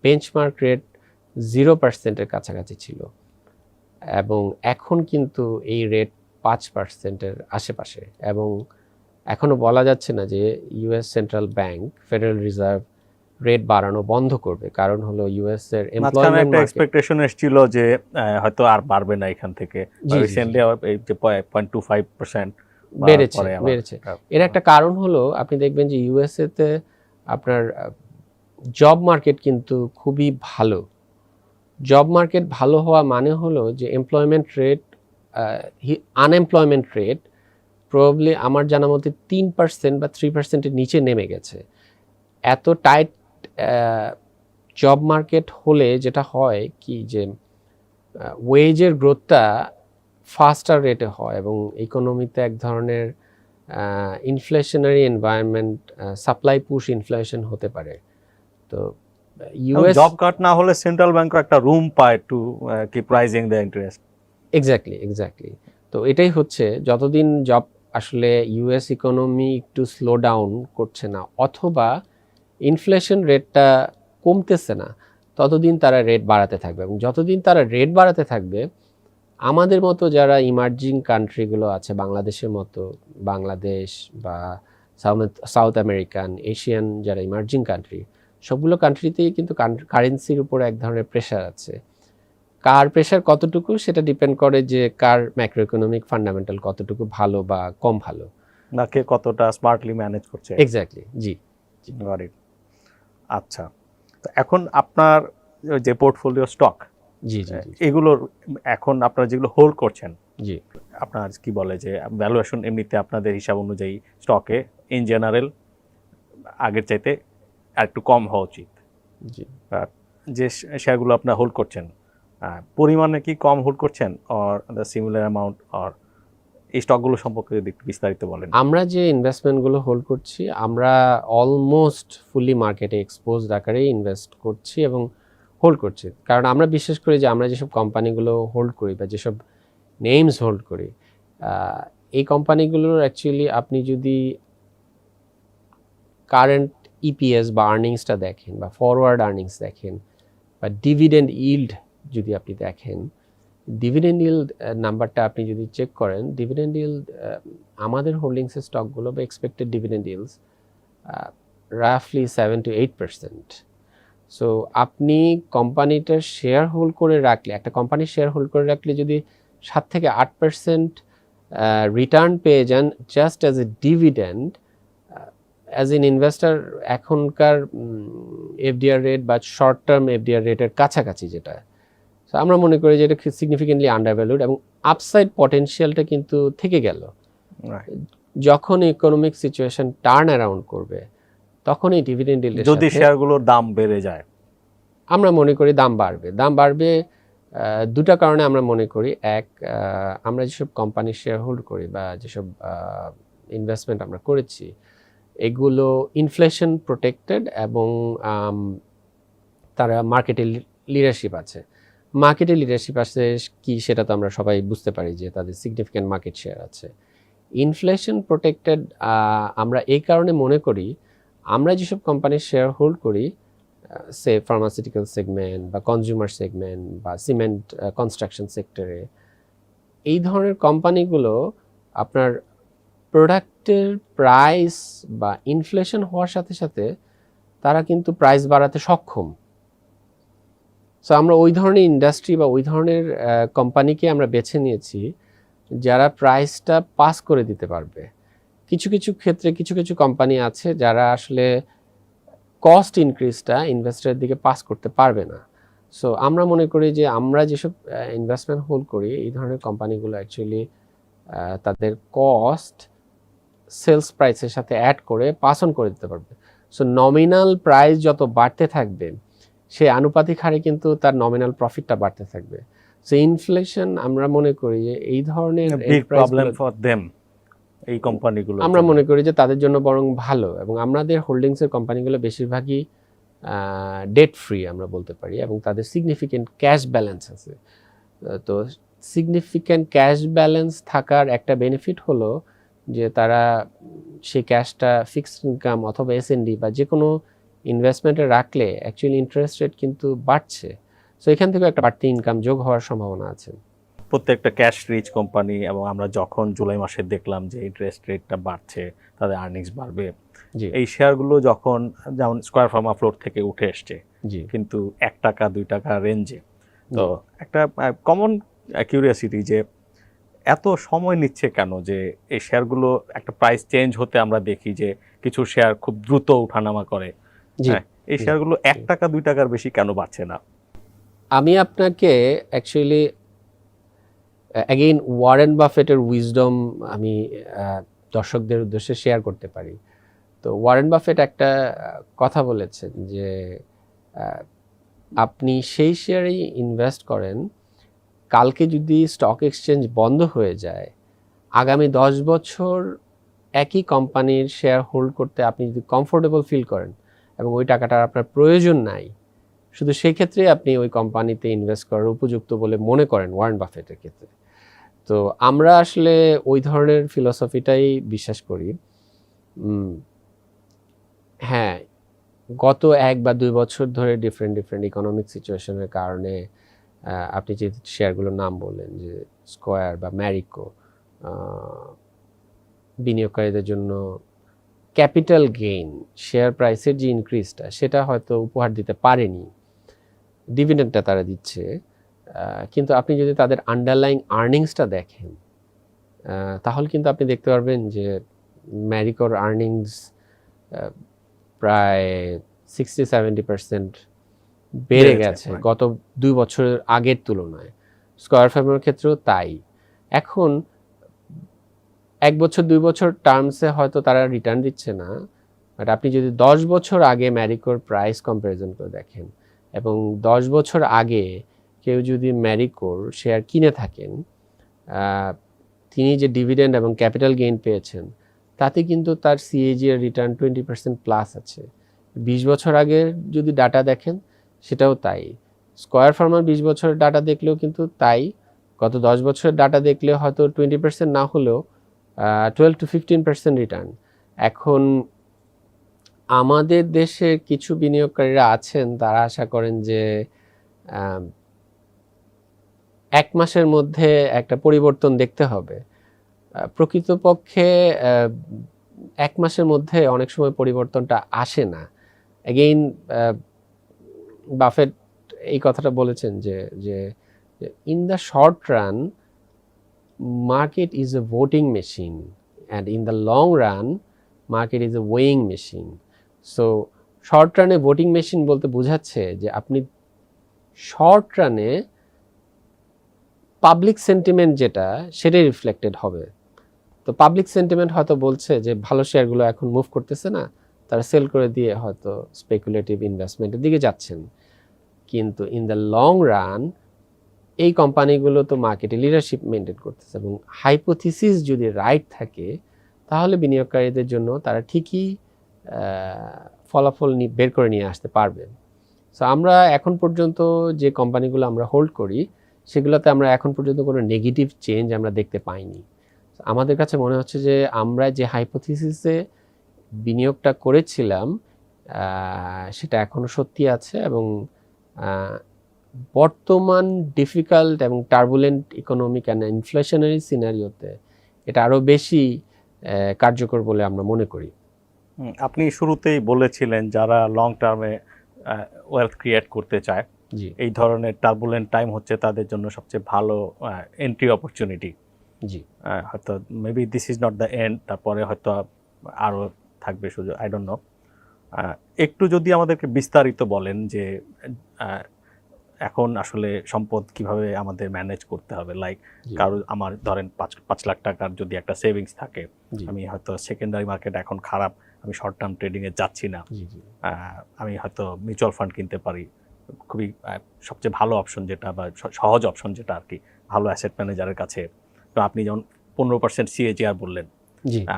বেঞ্চমার্ক রেট 0%-এর কাছাকাছি ছিল এবং এখন কিন্তু এই রেট 5%-এর আশেপাশে, এবং এখনও বলা যাচ্ছে না যে US central bank federal reserve rate বাড়ানো বন্ধ করবে। কারণ হলো ইউএস এর এমপ্লয়মেন্ট এক্সপেকটেশন এসেছিল যে হয়তো আর বাড়বে না এখান থেকে, রিসেন্টলি এই যে 0.25% বেড়েছে। এর একটা কারণ হলো আপনি দেখবেন যে ইউএসএ তে আপনার জব মার্কেট কিন্তু খুবই ভালো। জব মার্কেট ভালো হওয়া মানে হলো যে employment rate, unemployment rate probably আমার জানা মতে 3% বা 3%-এর নিচে নেমে গেছে। এত টাইট জব মার্কেট হলে যেটা হয় কি যে ওয়েজের গ্রোথটা ফাস্টার রেটে হয় এবং ইকোনমিতে এক ধরনের inflationary environment, supply push inflation হতে পারে। তো ইউএস জব কাট না হলে সেন্ট্রাল ব্যাংক একটা রুম পায় to keep rising the interest. Exactly. তো এটাই হচ্ছে, যতদিন জব আসলে ইউএস ইকোনমি একটু স্লো ডাউন করছে না অথবা ইনফ্লেশন রেটটা কমতেছে না, ততদিন তারা রেট বাড়াতে থাকবে। এবং যতদিন তারা রেট বাড়াতে থাকবে, আমাদের মতো যারা ইমার্জিং কান্ট্রিগুলো আছে, বাংলাদেশের মতো, বাংলাদেশ বা সাউথ আমেরিকান, এশিয়ান যারা ইমার্জিং কান্ট্রি, সবগুলো কান্ট্রিতেই কিন্তু কারেন্সির উপর এক ধরনের প্রেশার আছে। কার প্রেশার কতটুকু সেটা ডিপেন্ড করে যে কার ম্যাক্রো ইকোনমিক ফান্ডামেন্টাল কতটুকু ভালো বা কম ভালো, নাকি কতটা স্মার্টলি ম্যানেজ করছে। এক্স্যাক্টলি, জি। আচ্ছা, তো এখন আপনার যে পোর্টফোলিও স্টক, জি, এগুলোর এখন আপনারা যেগুলো হোল্ড করছেন, জি, আপনার কি বলে যে ভ্যালুয়েশন এমনিতে আপনাদের হিসাব অনুযায়ী স্টকে ইন জেনারেল আগের চাইতে আর একটু কম হওয়া উচিত। জি। যে শেয়ারগুলো আপনারা হোল্ড করছেন পরিমাণে কি কম হোল্ড করছেন or the similar amount, or এই স্টকগুলো সম্পর্কে যদি একটু বিস্তারিত বলেন। আমরা যে ইনভেস্টমেন্টগুলো হোল্ড করছি, আমরা অলমোস্ট ফুলি মার্কেটে এক্সপোজড আকারে ইনভেস্ট করছি এবং হোল্ড করছি। কারণ আমরা বিশ্বাস করি যে আমরা যেসব কোম্পানিগুলো হোল্ড করি বা যেসব নেমস হোল্ড করি, এই কোম্পানিগুলোর অ্যাকচুয়ালি আপনি যদি কারেন্ট ইপিএস বা আর্নিংসটা দেখেন বা ফরওয়ার্ড আর্নিংস দেখেন বা ডিভিডেন্ড ইল্ড যদি আপনি দেখেন, ডিভিডেন্ড ইল্ড নাম্বারটা আপনি যদি চেক করেন, ডিভিডেন্ড ইল্ড আমাদের হোল্ডিংসের স্টকগুলো বা এক্সপেক্টেড ডিভিডেন্ড ইল্ডস রাফলি 7-8%। সো আপনি কোম্পানিটার শেয়ার হোল্ড করে রাখলে, একটা কোম্পানির শেয়ার হোল্ড করে রাখলে যদি 7-8% রিটার্ন পেয়ে যান just as a dividend, as an investor এখনকার এফডিআর রেট বা শর্ট টার্ম এফডিআর রেটের কাছাকাছি যেটা, সো আমরা মনে করি যে এটা সিগনিফিকেন্টলি আন্ডারভ্যালুড এবং আপসাইড পটেনশিয়ালটা কিন্তু থেকে গেল। যখন ইকোনমিক সিচুয়েশন টার্ন অ্যারাউন্ড করবে তখন এই ডিভিডেন্ড ইল্ডের যদি শেয়ারগুলোর দাম বেড়ে যায়, আমরা মনে করি দাম বাড়বে দুটা কারণে আমরা মনে করি। এক, আমরা যেসব কোম্পানির শেয়ার হোল্ড করি বা যেসব ইনভেস্টমেন্ট আমরা করেছি, এগুলো ইনফ্লেশন প্রোটেক্টেড এবং তারা মার্কেটে লিডারশিপ আছে। কি সেটা তো আমরা সবাই বুঝতে পারি যে তাদের সিগনিফিক্যান্ট মার্কেট শেয়ার আছে। ইনফ্লেশন প্রোটেক্টেড আমরা এই কারণে মনে করি, আমরা যেসব কোম্পানির শেয়ার হোল্ড করি, সে ফার্মাসিউটিক্যাল সেগমেন্ট বা কনজিউমার সেগমেন্ট বা সিমেন্ট কনস্ট্রাকশন সেক্টরে, এই ধরনের কোম্পানিগুলো আপনার প্রোডাক্টের প্রাইস বা ইনফ্লেশন হওয়ার সাথে সাথে তারা কিন্তু প্রাইস বাড়াতে সক্ষম। সো আমরা ওই ধরনের ইন্ডাস্ট্রি বা ওই ধরনের কোম্পানিকে আমরা বেছে নিয়েছি যারা প্রাইসটা পাস করে দিতে পারবে। কিছু কিছু ক্ষেত্রে কিছু কিছু কোম্পানি আছে যারা আসলে কস্ট ইনক্রিজটা ইনভেস্টরের দিকে পাস করতে পারবে না। সো আমরা মনে করি যে আমরা যেসব ইনভেস্টমেন্ট হোল্ড করি, এই ধরনের কোম্পানিগুলো অ্যাকচুয়ালি তাদের কস্ট সেলস প্রাইসের সাথে অ্যাড করে পাস অন করে দিতে পারবে। সো নমিনাল প্রাইস যত বাড়তে থাকবে, সে আনুপাতিক হারে কিন্তু তার নমিনাল প্রফিটটা বাড়তে থাকবে। সো ইনফ্লেশন আমরা মনে করি যে এই ধরনের বিগ প্রবলেম ফর देम, এই কোম্পানিগুলো আমরা মনে করি যে তাদের জন্য বরং ভালো, এবং আমাদের হোল্ডিংসের কোম্পানিগুলো বেশিরভাগই ডেট ফ্রি আমরা বলতে পারি, এবং তাদের সিগনিফিক্যান্ট ক্যাশ ব্যালেন্স আছে। তো সিগনিফিক্যান্ট ক্যাশ ব্যালেন্স থাকার একটা বেনিফিট হলো যে তারা সেই ক্যাশটা ফিক্সড ইনকাম অথবা এসএনডি বা যে কোনো ইনভেস্টমেন্টে রাখলে অ্যাকচুয়ালি ইন্টারেস্ট রেট কিন্তু বাড়ছে। সো এখান থেকে একটা বাড়তি ইনকাম যোগ হওয়ার সম্ভাবনা আছে। প্রত্যেকটা ক্যাশ রিচ কোম্পানি, এবং আমরা যখন জুলাই মাসে দেখলাম যে ইন্টারেস্ট রেটটা বাড়ছে, তাদের আর্নিংস বাড়বে, এই শেয়ারগুলো যখন যেমন স্কয়ার ফার্মা ফ্লোর থেকে উঠে এসছে কিন্তু 1 টাকা 2 টাকা রেঞ্জে, তো একটা কমন কিউরিয়াসিটি যে এত সময় নিচ্ছে কেন যে এই শেয়ারগুলো একটা প্রাইস চেঞ্জ হতে আমরা দেখি যে কিছু শেয়ার খুব দ্রুত ওঠানামা করে, এই শেয়ারগুলো 1 টাকা 2 টাকার বেশি কেন বাড়ছে না? আমি আপনাকে অ্যাকচুয়ালি অ্যাগেইন ওয়ারেন বাফেটের উইজডম আমি দর্শকদের উদ্দেশ্যে শেয়ার করতে পারি। তো ওয়ারেন বাফেট একটা কথা বলেছেন যে আপনি সেই শেয়ারেই ইনভেস্ট করেন, কালকে যদি স্টক এক্সচেঞ্জ বন্ধ হয়ে যায়, আগামী 10 বছর একই কোম্পানির শেয়ার হোল্ড করতে আপনি যদি কমফোর্টেবল ফিল করেন এবং ওই টাকাটার আপনার প্রয়োজন নাই, শুধু সেই ক্ষেত্রে আপনি ওই কোম্পানিতে ইনভেস্ট করার উপযুক্ত বলে মনে করেন ওয়ারেন বাফেটের ক্ষেত্রে। তো আমরা আসলে ওই ধরনের ফিলসফিটাই বিশ্বাস করি। হ্যাঁ, গত 1 বা 2 বছর ধরে ডিফারেন্ট ইকোনমিক সিচুয়েশনের কারণে আপনি যে শেয়ারগুলোর নাম বললেন যে স্কয়ার বা ম্যারিকো, বিনিয়োগকারীদের জন্য ক্যাপিটাল গেইন, শেয়ার প্রাইসের যে ইনক্রিজটা সেটা হয়তো উপহার দিতে পারেনি, ডিভিডেন্ডটা তারা দিচ্ছে, কিন্তু আপনি যদি তাদের আন্ডারলাইং আর্নিংসটা দেখেন তাহলে কিন্তু আপনি দেখতে পারবেন যে ম্যারিকোর আর্নিংস প্রায় 60-70% বেড়ে গেছে গত 2 বছরের আগের তুলনায়। স্কয়ার ফার্মের ক্ষেত্রেও তাই। এখন 1 বছর 2 বছর টার্মসে হয়তো তারা রিটার্ন দিচ্ছে না, বাট আপনি যদি 10 বছর আগে ম্যারিকোর প্রাইস কম্পারিজন করে দেখেন এবং 10 বছর আগে কেউ যদি ম্যারিকোর শেয়ার কিনে থাকেন, তিনি যে ডিভিডেন্ড এবং ক্যাপিটাল গেইন পেয়েছেন তাতে কিন্তু তার সিএজি এর রিটার্ন 20% প্লাস আছে। 20 বছর আগের যদি ডাটা দেখেন সেটাও তাই। স্কয়ার ফার্মার 20 বছরের ডাটা দেখলেও কিন্তু তাই, গত 10 বছরের ডাটা দেখলে হয়তো 20% না হলেও 12-15% রিটার্ন। এখন আমাদের দেশে কিছু বিনিয়োগকারীরা আছেন, তারা আশা করেন যে 1 মাসের মধ্যে একটা পরিবর্তন দেখতে হবে। প্রকৃতপক্ষে 1 মাসের মধ্যে অনেক সময় পরিবর্তনটা আসে না। অ্যাগেইন বাফেট এই কথাটা বলেছেন যে in the short run market is a voting machine and in the long run market is a weighing machine. So short রানে ভোটিং মেশিন বলতে বোঝাচ্ছে যে আপনি শর্ট রানে পাবলিক সেন্টিমেন্ট যেটা সেটাই রিফ্লেক্টেড হবে। তো পাবলিক সেন্টিমেন্ট হয়তো বলছে যে ভালো শেয়ারগুলো এখন মুভ করতেছে না, তারা সেল করে দিয়ে হয়তো স্পেকুলেটিভ ইনভেস্টমেন্টের দিকে যাচ্ছেন, কিন্তু ইন দ্য লং রান এই কোম্পানিগুলো তো মার্কেটে লিডারশিপ মেনটেন করতেছে এবং হাইপোথিসিস যদি রাইট থাকে তাহলে বিনিয়োগকারীদের জন্য তারা ঠিকই ফলাফল বের করে নিয়ে আসতে পারবে। সো আমরা এখন পর্যন্ত যে কোম্পানিগুলো আমরা হোল্ড করি সেগুলোতে আমরা এখন পর্যন্ত কোনো নেগেটিভ চেঞ্জ আমরা দেখতে পাইনি। আমাদের কাছে মনে হচ্ছে যে আমরা যে হাইপোথিসিসে বিনিয়োগটা করেছিলাম সেটা এখনো সত্যি আছে, এবং বর্তমান ডিফিকাল্ট এবং টার্বুলেন্ট ইকোনমিক অ্যান্ড ইনফ্লেশনারি সিনারিওতে এটা আরও বেশি কার্যকর বলে আমরা মনে করি। আপনি শুরুতেই বলেছিলেন যারা লং টার্মে ওয়েলথ ক্রিয়েট করতে চায়, জি, এই ধরনের টার্বুলেন্ট টাইম হচ্ছে তাদের জন্য সবচেয়ে ভালো এন্ট্রি অপরচুনিটি। জি। হয়তো maybe this is not the end, তারপরে হয়তো আরও থাকবে সুযোগ, আই ডোন্ট নো। একটু যদি আমাদেরকে বিস্তারিত বলেন যে এখন আসলে সম্পদ কিভাবে আমাদের ম্যানেজ করতে হবে, লাইক কারো আমার ধরেন 5 লাখ টাকার যদি একটা সেভিংস থাকে, আমি হয়তো সেকেন্ডারি মার্কেট এখন খারাপ, আমি শর্ট টার্ম ট্রেডিংয়ে যাচ্ছি না, আমি হয়তো মিউচুয়াল ফান্ড কিনতে পারি, খুবই সবচেয়ে ভালো অপশন যেটা বা সহজ অপশন যেটা আর কি, ভালো অ্যাসেট ম্যানেজারের কাছে। তো আপনি যেমন 15% সিএজিআর বললেন,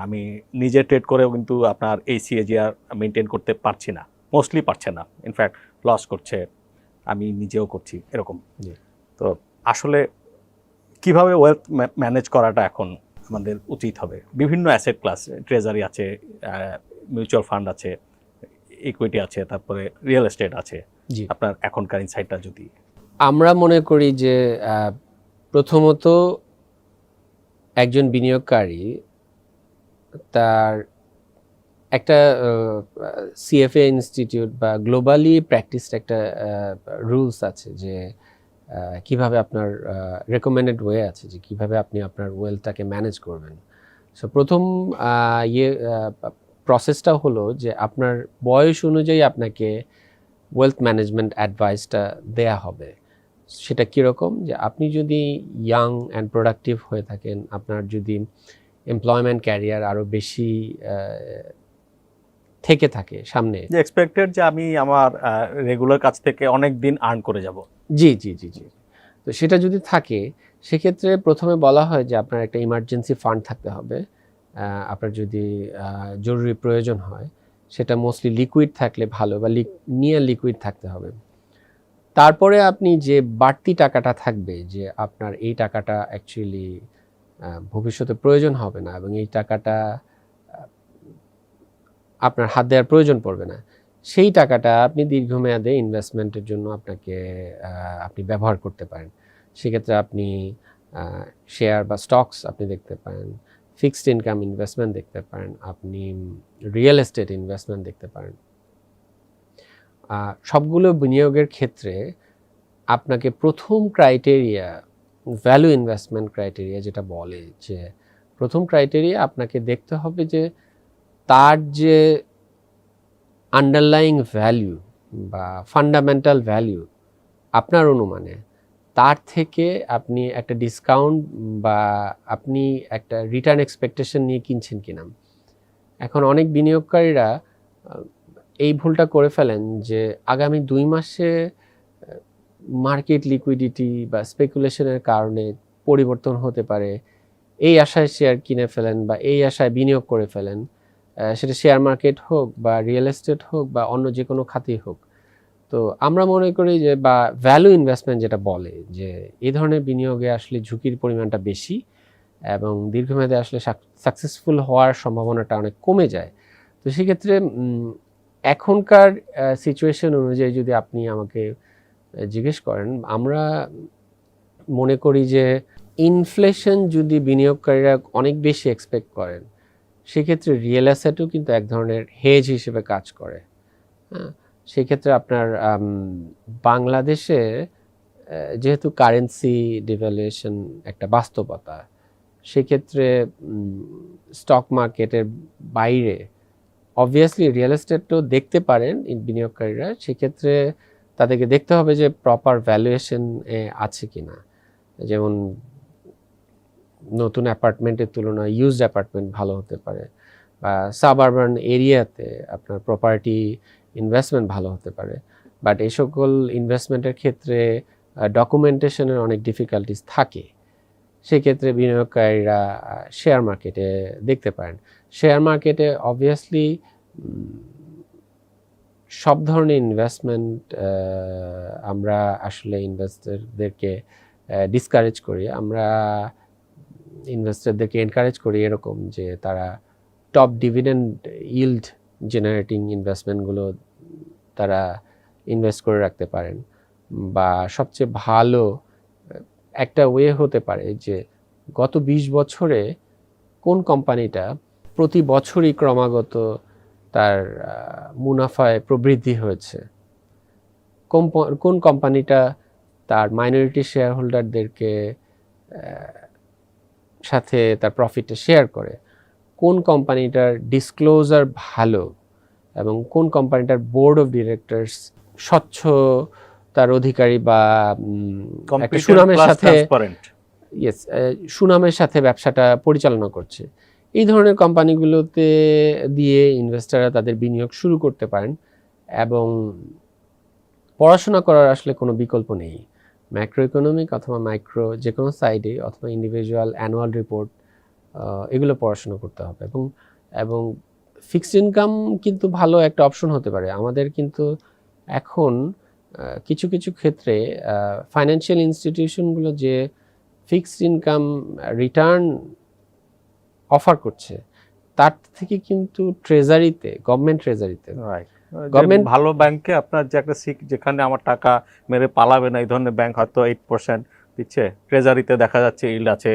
আমি নিজে ট্রেড করেও কিন্তু আপনার এই সিএজিআর মেনটেন করতে পারছি না, মোস্টলি পারছে না, ইনফ্যাক্ট লস করছে, আমি নিজেও করছি এরকম। তো আসলে কিভাবে ওয়েলথ ম্যানেজ করাটা এখন আমাদের উচিত হবে? বিভিন্ন অ্যাসেট ক্লাস, ট্রেজারি আছে, মিউচুয়াল ফান্ড আছে, ইকুইটি আছে, তারপরে রিয়েল এস্টেট আছে। আপনার এখনকার ইনসাইটটা যদি। আমরা মনে করি যে প্রথমত একজন বিনিয়োগকারী তার একটা সিএফএ ইনস্টিটিউট বা গ্লোবালি প্র্যাকটিসড একটা রুলস আছে যে কিভাবে আপনার রেকমেন্ডেড ওয়ে আছে যে কিভাবে আপনি আপনার ওয়েলথটাকে ম্যানেজ করবেন। সো প্রথম প্রসেসটা হলো যে আপনার বয়স অনুযায়ী আপনাকে ওয়েলথ ম্যানেজমেন্ট অ্যাডভাইসটা দেয়া হবে। সেটা কীরকম, যে আপনি যদি ইয়াং অ্যান্ড প্রোডাক্টিভ হয়ে থাকেন, আপনার যদি এমপ্লয়মেন্ট ক্যারিয়ার আরও বেশি থেকে থাকে সামনে, যে এক্সপেক্টেড যে আমি আমার রেগুলার কাজ থেকে অনেক দিন আর্ন করে যাব। জি জি জি জি তো সেটা যদি থাকে, সেক্ষেত্রে প্রথমে বলা হয় যে আপনার একটা ইমার্জেন্সি ফান্ড থাকতে হবে। আপনার যদি জরুরি প্রয়োজন হয়, সেটা মোস্টলি লিকুইড থাকলে ভালো, বা নিয়ে লিকুইড থাকতে হবে। তারপরে আপনি যে বাড়তি টাকাটা থাকবে, যে আপনার এই টাকাটা অ্যাকচুয়ালি ভবিষ্যতে প্রয়োজন হবে না এবং এই টাকাটা আপনার হাত দেওয়ার প্রয়োজন পড়বে না, সেই টাকাটা আপনি দীর্ঘমেয়াদে ইনভেস্টমেন্টের জন্য আপনি ব্যবহার করতে পারেন। সেক্ষেত্রে আপনি শেয়ার বা স্টকস আপনি দেখতে পারেন, ফিক্সড ইনকাম ইনভেস্টমেন্ট দেখতে পারেন, আপনি রিয়েল এস্টেট ইনভেস্টমেন্ট দেখতে পারেন। সবগুলো বিনিয়োগের ক্ষেত্রে আপনাকে প্রথম ক্রাইটেরিয়া, ভ্যালু ইনভেস্টমেন্ট ক্রাইটেরিয়া যেটা বলে, যে প্রথম ক্রাইটেরিয়া আপনাকে দেখতে হবে যে তার যে আন্ডারলাইং ভ্যালু বা ফান্ডামেন্টাল ভ্যালু আপনার অনুমানে, তার থেকে আপনি একটা ডিসকাউন্ট বা আপনি একটা রিটার্ন এক্সপেকটেশন নিয়ে কিনছেন কিনা। এখন অনেক বিনিয়োগকারীরা এই ভুলটা করে ফেলেন যে আগামী 2 মাসে মার্কেট লিকুইডিটি বা স্পেকুলেশনের কারণে পরিবর্তন হতে পারে, এই আশায় শেয়ার কিনে ফেলেন বা এই আশায় বিনিয়োগ করে ফেলেন, সেটা শেয়ার মার্কেট হোক বা রিয়েল এস্টেট হোক বা অন্য যে কোনো খাতেই হোক। তো আমরা মনে করি যে, বা ভ্যালু ইনভেস্টমেন্ট যেটা বলে, যে এই ধরনের বিনিয়োগে আসলে ঝুঁকির পরিমাণটা বেশি এবং দীর্ঘমেয়াদে আসলে সাকসেসফুল হওয়ার সম্ভাবনাটা অনেক কমে যায়। তো সেক্ষেত্রে এখনকার সিচুয়েশন অনুযায়ী যদি আপনি আমাকে জিজ্ঞেস করেন, আমরা মনে করি যে ইনফ্লেশন যদি বিনিয়োগকারীরা অনেক বেশি এক্সপেক্ট করেন, সেক্ষেত্রে রিয়েল অ্যাসেটও কিন্তু এক ধরনের হেজ হিসেবে কাজ করে। হ্যাঁ, সেক্ষেত্রে আপনার বাংলাদেশে যেহেতু কারেন্সি ডিভ্যালুয়েশন একটা বাস্তবতা, সেক্ষেত্রে স্টক মার্কেটের বাইরে অবভিয়াসলি রিয়েল এস্টেটও দেখতে পারেন বিনিয়োগকারীরা। সেক্ষেত্রে তাদেরকে দেখতে হবে যে প্রপার ভ্যালুয়েশন আছে কিনা। যেমন নতুন অ্যাপার্টমেন্টের তুলনায় ইউজড অ্যাপার্টমেন্ট ভালো হতে পারে, বা সাবআরবান এরিয়াতে আপনার প্রপার্টি ইনভেস্টমেন্ট ভালো হতে পারে। বাট এই সকল ইনভেস্টমেন্টের ক্ষেত্রে ডকুমেন্টেশনের অনেক ডিফিকাল্টিস থাকে। সেক্ষেত্রে বিনিয়োগকারীরা শেয়ার মার্কেটে দেখতে পারেন। শেয়ার মার্কেটে অবভিয়াসলি সব ধরনের ইনভেস্টমেন্ট আমরা আসলে ইনভেস্টরদেরকে ডিসকারেজ করি। আমরা ইনভেস্টরদেরকে এনকারেজ করি এরকম যে তারা টপ ডিভিডেন্ড ইল্ড জেনারেটিং ইনভেস্টমেন্টগুলো তারা ইনভেস্ট করে রাখতে পারেন, বা সবচেয়ে ভালো একটা ওয়ে হতে পারে যে গত 20 বছরে কোন কোম্পানিটা প্রতি বছরই ক্রমাগত তার মুনাফায় প্রবৃদ্ধি হয়েছে, কোন কোম্পানিটা তার মাইনরিটি শেয়ার হোল্ডারদেরকে সাথে তার প্রফিটটা শেয়ার করে, কোন কোম্পানিটার ডিসক্লোজার ভালো, এবং কোন কোম্পানিটার বোর্ড অফ ডিরেক্টরস স্বচ্ছ তার অধিকারী বা একটা সুনামের সাথে সুনামের সাথে ব্যবসাটা পরিচালনা করছে। এই ধরনের কোম্পানিগুলোতে দিয়ে ইনভেস্টররা তাদের বিনিয়োগ শুরু করতে পারেন, এবং পড়াশোনা করার আসলে কোনো বিকল্প নেই। ম্যাক্রো ইকোনমিক অথবা মাইক্রো যে কোনো সাইডে অথবা ইন্ডিভিজুয়াল অ্যানুয়াল রিপোর্ট এগুলো পড়াশোনা করতে হবে, এবং ফিক্সড ইনকাম কিন্তু ভালো একটা অপশন হতে পারে। আমাদের কিন্তু এখন কিছু কিছু ক্ষেত্রে ফাইন্যান্সিয়াল ইনস্টিটিউশনগুলো যে ফিক্সড ইনকাম রিটার্ন অফার করছে তার থেকে কিন্তু ট্রেজারিতে, গভর্নমেন্ট ট্রেজারিতে, গভর্নমেন্ট ভালো ব্যাংকে আপনার যে একটা যেখানে আমার টাকা মেরে পালাবে না এই ধরনের ব্যাংক হয়তো 8% দিচ্ছে, ট্রেজারিতে দেখা যাচ্ছে ইল্ড আছে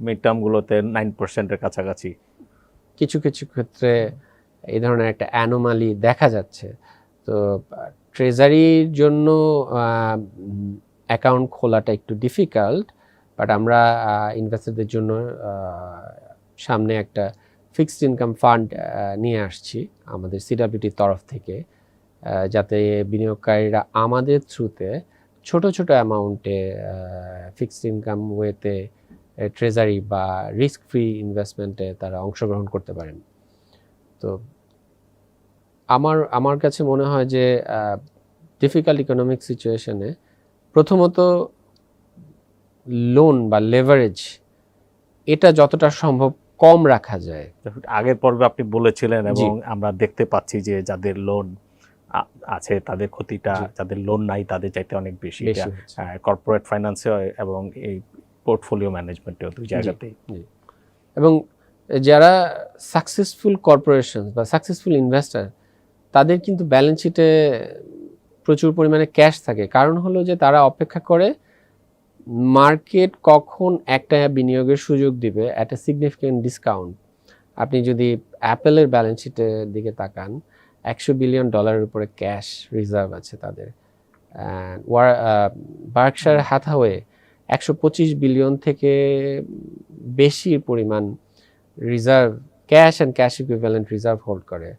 মিড টার্মগুলোতে 9%-এর কাছাকাছি। কিছু কিছু ক্ষেত্রে এই ধরনের একটা অ্যানোমালি দেখা যাচ্ছে। তো ট্রেজারির জন্য অ্যাকাউন্ট খোলাটা একটু ডিফিকাল্ট, বাট আমরা ইনভেস্টরদের জন্য সামনে একটা ফিক্সড ইনকাম ফান্ড নিয়ে আসছি আমাদের সিডব্লিউটির তরফ থেকে, যাতে বিনিয়োগকারীরা আমাদের থ্রুতে ছোট ছোট অ্যামাউন্টে ফিক্সড ইনকাম ওয়েতে ট্রেজারি বা রিস্ক ফ্রি ইনভেস্টমেন্টে তারা অংশগ্রহণ করতে পারেন। তো আমার কাছে মনে হয় যে ডিফিকাল্ট ইকোনমিক সিচুয়েশনে প্রথমত লোন বা লেভারেজ এটা যতটা সম্ভব কম রাখা যায়। আগের পর্বে আপনি বলেছিলেন, এবং আমরা দেখতে পাচ্ছি যে যাদের লোন আছে তাদের ক্ষতিটা, যাদের লোন নাই তাদের চাইতে অনেক বেশি কর্পোরেট ফাইন্যান্সে এবং এই পোর্টফোলিও ম্যানেজমেন্টেও, দুই জায়গাতেই। এবং যারা সাকসেসফুল কর্পোরেশন বা সাকসেসফুল ইনভেস্টর তাদের কিন্তু ব্যালেন্স শিটে প্রচুর পরিমাণে ক্যাশ থাকে। কারণ হলো যে তারা অপেক্ষা করে মার্কেট কখন একটা বিনিয়োগের সুযোগ দিবে অ্যাট এ সিগনিফিক্যান্ট ডিসকাউন্ট। আপনি যদি অ্যাপেলের ব্যালেন্স শিটের দিকে তাকান, $100 বিলিয়ন উপরে ক্যাশ রিজার্ভ আছে তাদের। বার্কশায়ার হ্যাথাওয়ে 125 বিলিয়ন থেকে বেশি পরিমাণ reserve, cash and cash equivalent reserve hold করে।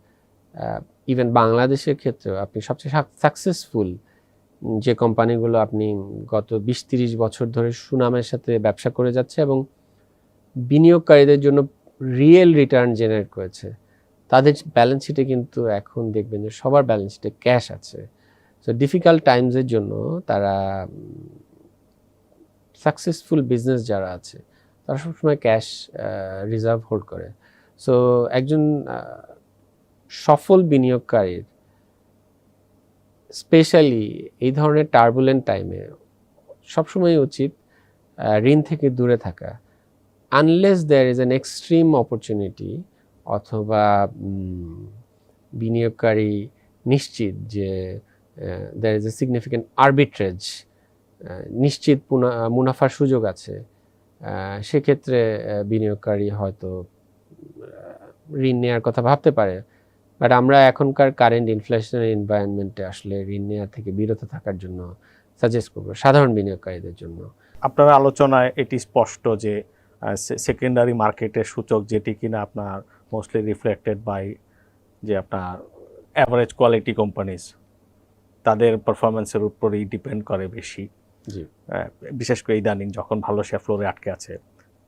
ইভেন বাংলাদেশের ক্ষেত্রেও আপনি সবচেয়ে সাকসেসফুল যে কোম্পানিগুলো আপনি গত 20-30 বছর ধরে সুনামের সাথে ব্যবসা করে যাচ্ছে এবং বিনিয়োগকারীদের জন্য রিয়েল রিটার্ন জেনারেট করেছে, তাদের ব্যালেন্স শিটে কিন্তু এখন দেখবেন যে সবার ব্যালেন্স শিটে ক্যাশ আছে। সো ডিফিকাল্ট টাইমসের জন্য তারা সাকসেসফুল বিজনেস যারা আছে তারা সবসময় ক্যাশ রিজার্ভ হোল্ড করে। সো একজন সফল বিনিয়োগকারীর স্পেশালি এই ধরনের টার্বুলেন্ট টাইমে সবসময় উচিত ঋণ থেকে দূরে থাকা, unless there is an extreme opportunity, অথবা বিনিয়োগকারী নিশ্চিত যে there is a significant arbitrage, নিশ্চিত মুনাফার সুযোগ আছে, সেক্ষেত্রে বিনিয়োগকারী হয়তো ঋণ নেওয়ার কথা ভাবতে পারে। বাট আমরা এখনকার কারেন্ট ইনফ্লেশনারি এনভায়রনমেন্টে আসলে ঋণ নেওয়া থেকে বিরত থাকার জন্য সাজেস্ট করব সাধারণ বিনিয়োগকারীদের জন্য। আপনার আলোচনায় এটি স্পষ্ট যে সেকেন্ডারি মার্কেটের সূচক, যেটি কিনা আপনার মোস্টলি রিফ্লেক্টেড বাই যে আপনার অ্যাভারেজ কোয়ালিটি কোম্পানিজ, তাদের পারফরমেন্সের উপরেই ডিপেন্ড করে বেশি, বিশেষ করে ইদানিং যখন ভালো শেয়ার ফ্লোরে আটকে আছে।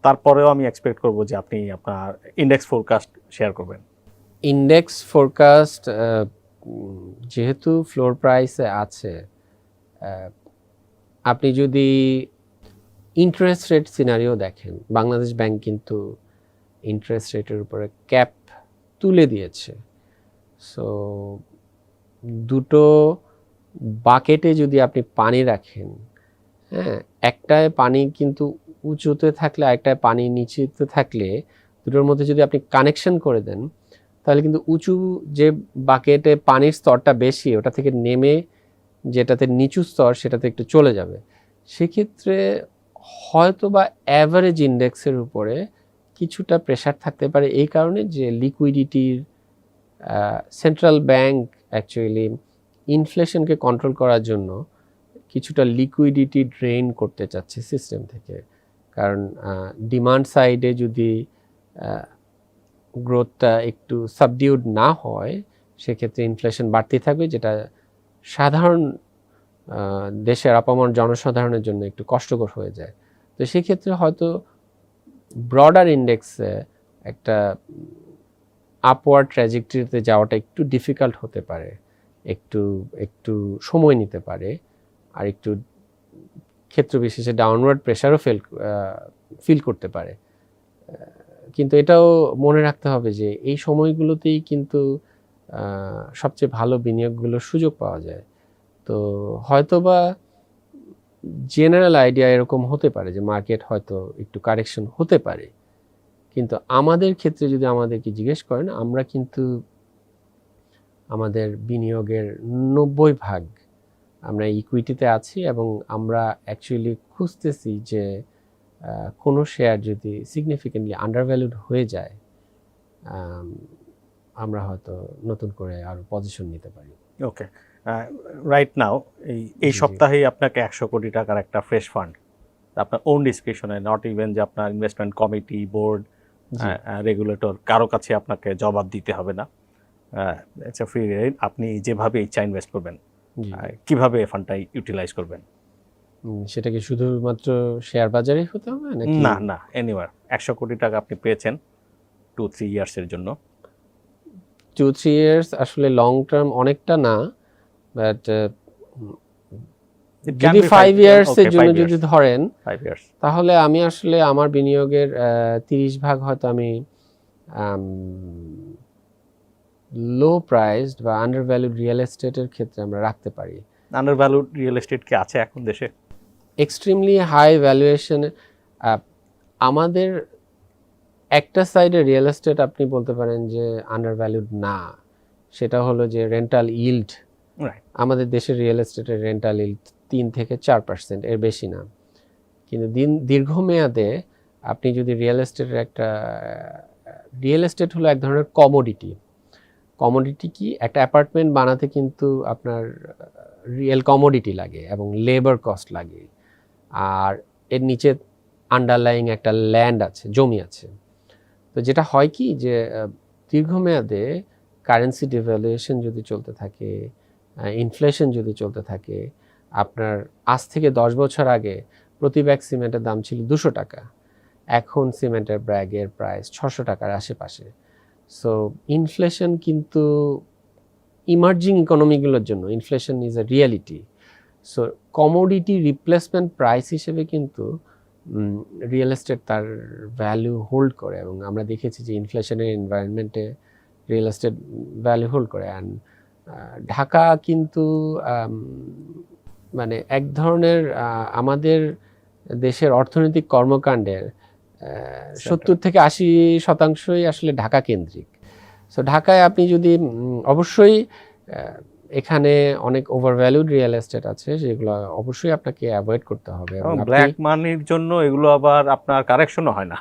তারপরেও আমি এক্সপেক্ট করব যে আপনি আপনার ইন্ডেক্স ফোরকাস্ট শেয়ার করবেন। ইন্ডেক্স ফোরকাস্ট যেহেতু ফ্লোর প্রাইসে আছে, আপনি যদি ইন্টারেস্ট রেট সিনারিও দেখেন, বাংলাদেশ ব্যাংক কিন্তু ইন্টারেস্ট রেটের উপরে ক্যাপ তুলে দিয়েছে। সো দুটো বাকেটে যদি আপনি পানি রাখেন, হ্যাঁ, একটায় পানি কিন্তু উঁচুতে থাকলে আরেকটায় পানি নিচুতে থাকলে দুটোর মধ্যে যদি আপনি কানেকশন করে দেন, তাহলে কিন্তু উঁচু যে বাকেটে পানির স্তরটা বেশি ওটা থেকে নেমে যেটাতে নিচু স্তর সেটাতে একটু চলে যাবে। সেক্ষেত্রে হয়তো বা অ্যাভারেজ ইন্ডেক্সের উপরে কিছুটা প্রেশার থাকতে পারে, এই কারণে যে লিকুইডিটির সেন্ট্রাল ব্যাংক অ্যাকচুয়ালি ইনফ্লেশনকে কন্ট্রোল করার জন্য কিছুটা লিকুইডিটি ড্রেইন করতে চাচ্ছে সিস্টেম থেকে। কারণ ডিমান্ড সাইডে যদি গ্রোথটা একটু সাবডিউড না হয় সেক্ষেত্রে ইনফ্লেশন বাড়তেই থাকবে, যেটা সাধারণ দেশের আপামর জনসাধারণের জন্য একটু কষ্টকর হয়ে যায়। তো সেক্ষেত্রে হয়তো ব্রডার ইন্ডেক্সে একটা আপওয়ার্ড ট্র্যাজেক্টরিতে যাওয়াটা একটু ডিফিকাল্ট হতে পারে, একটু সময় নিতে পারে, আর একটু ক্ষেত্র বিশেষে ডাউনওয়ার্ড প্রেশারও ফিল করতে পারে। কিন্তু এটাও মনে রাখতে হবে যে এই সময়গুলোতেই কিন্তু সবচেয়ে ভালো বিনিয়োগগুলোর সুযোগ পাওয়া যায়। তো হয়তোবা জেনারেল আইডিয়া এরকম হতে পারে যে মার্কেট হয়তো একটু কারেকশন হতে পারে, কিন্তু আমাদের ক্ষেত্রে যদি আমাদেরকে জিজ্ঞেস করেন, আমরা কিন্তু আমাদের বিনিয়োগের 90% আমরা ইকুইটিতে আছি, এবং আমরা অ্যাকচুয়ালি খুঁজতেছি যে কোনো শেয়ার যদি সিগনিফিকেন্টলি আন্ডারভ্যালুড হয়ে যায় আমরা হয়তো নতুন করে আরো পজিশন নিতে পারি। ওকে, রাইট নাও এই সপ্তাহেই আপনাকে 100 কোটি টাকার একটা ফ্রেশ ফান্ড আপনার ওন ডিসক্রিপশনে, নট ইভেন যে আপনার ইনভেস্টমেন্ট কমিটি, বোর্ড, রেগুলেটর কারো কাছে আপনাকে জবাব দিতে হবে না, ইটস ফ্রি রেইন, আপনি যেভাবে ইচ্ছা ইনভেস্ট করবেন, কিভাবে ফান্ডটা ইউটিলাইজ করবেন। সেটা কি শুধুমাত্র শেয়ার বাজারেই হতে হবে নাকি? না, এনিওয়ার। 100 কোটি টাকা আপনি পেয়েছেন 2-3 ইয়ার্সের জন্য। 2-3 ইয়ার্স আসলে লং টার্ম অনেকটা না, বাট যদি 5 ইয়ার্সের জন্য যদি ধরেন 5 ইয়ার্স, তাহলে আমি আসলে আমার বিনিয়োগের 30% হয়তো আমি লো প্রাইসড বা আন্ডারভ্যালুড রিয়েল এস্টেটের ক্ষেত্রে আমরা রাখতে পারি। আন্ডারভ্যালুড রিয়েল এস্টেট কি আছে এখন দেশে? Extremely high valuation. আমাদের একটা সাইডে রিয়েল এস্টেট আপনি বলতে পারেন যে আন্ডারভ্যালুড না, সেটা হলো যে রেন্টাল ইল্ড। আমাদের দেশের রিয়েল এস্টেটের রেন্টাল ইল্ড 3-4%, এর বেশি না। কিন্তু দীর্ঘমেয়াদে আপনি যদি রিয়েল এস্টেট হলো এক ধরনের কমোডিটি কি, একটা অ্যাপার্টমেন্ট বানাতে কিন্তু আপনার রিয়েল কমোডিটি লাগে এবং লেবার কস্ট লাগে, আর এর নিচে আন্ডারলাইং একটা ল্যান্ড আছে, জমি আছে। তো যেটা হয় কি যে দীর্ঘমেয়াদে কারেন্সি ডিভ্যালুয়েশন যদি চলতে থাকে, ইনফ্লেশন যদি চলতে থাকে, আপনার আজ থেকে 10 বছর আগে প্রতি ব্যাগ সিমেন্টের দাম ছিল 200 টাকা, এখন সিমেন্টের ব্যাগের প্রাইস 600 টাকার আশেপাশে। সো ইনফ্লেশন কিন্তু ইমার্জিং ইকোনমিগুলোর জন্য inflation is a reality. So commodity replacement price হিসেবে কিন্তু রিয়েল এস্টেট তার ভ্যালু হোল্ড করে, এবং আমরা দেখেছি যে ইনফ্লেশনের এনভায়রনমেন্টে রিয়েল এস্টেট ভ্যালু হোল্ড করে। অ্যান্ড ঢাকা কিন্তু মানে এক ধরনের আমাদের দেশের অর্থনৈতিক কর্মকাণ্ডের 70-80% আসলে ঢাকা কেন্দ্রিক। সো ঢাকায় আপনি যদি অবশ্যই এখানে অনেক ওভারভ্যালুড রিয়েল এস্টেট আছে, যেগুলো অবশ্যই আপনাকে অ্যাভয়েড করতে হবে। এবং ব্ল্যাক মানির জন্য এগুলো আবার আপনার কারেকশনও হয় না।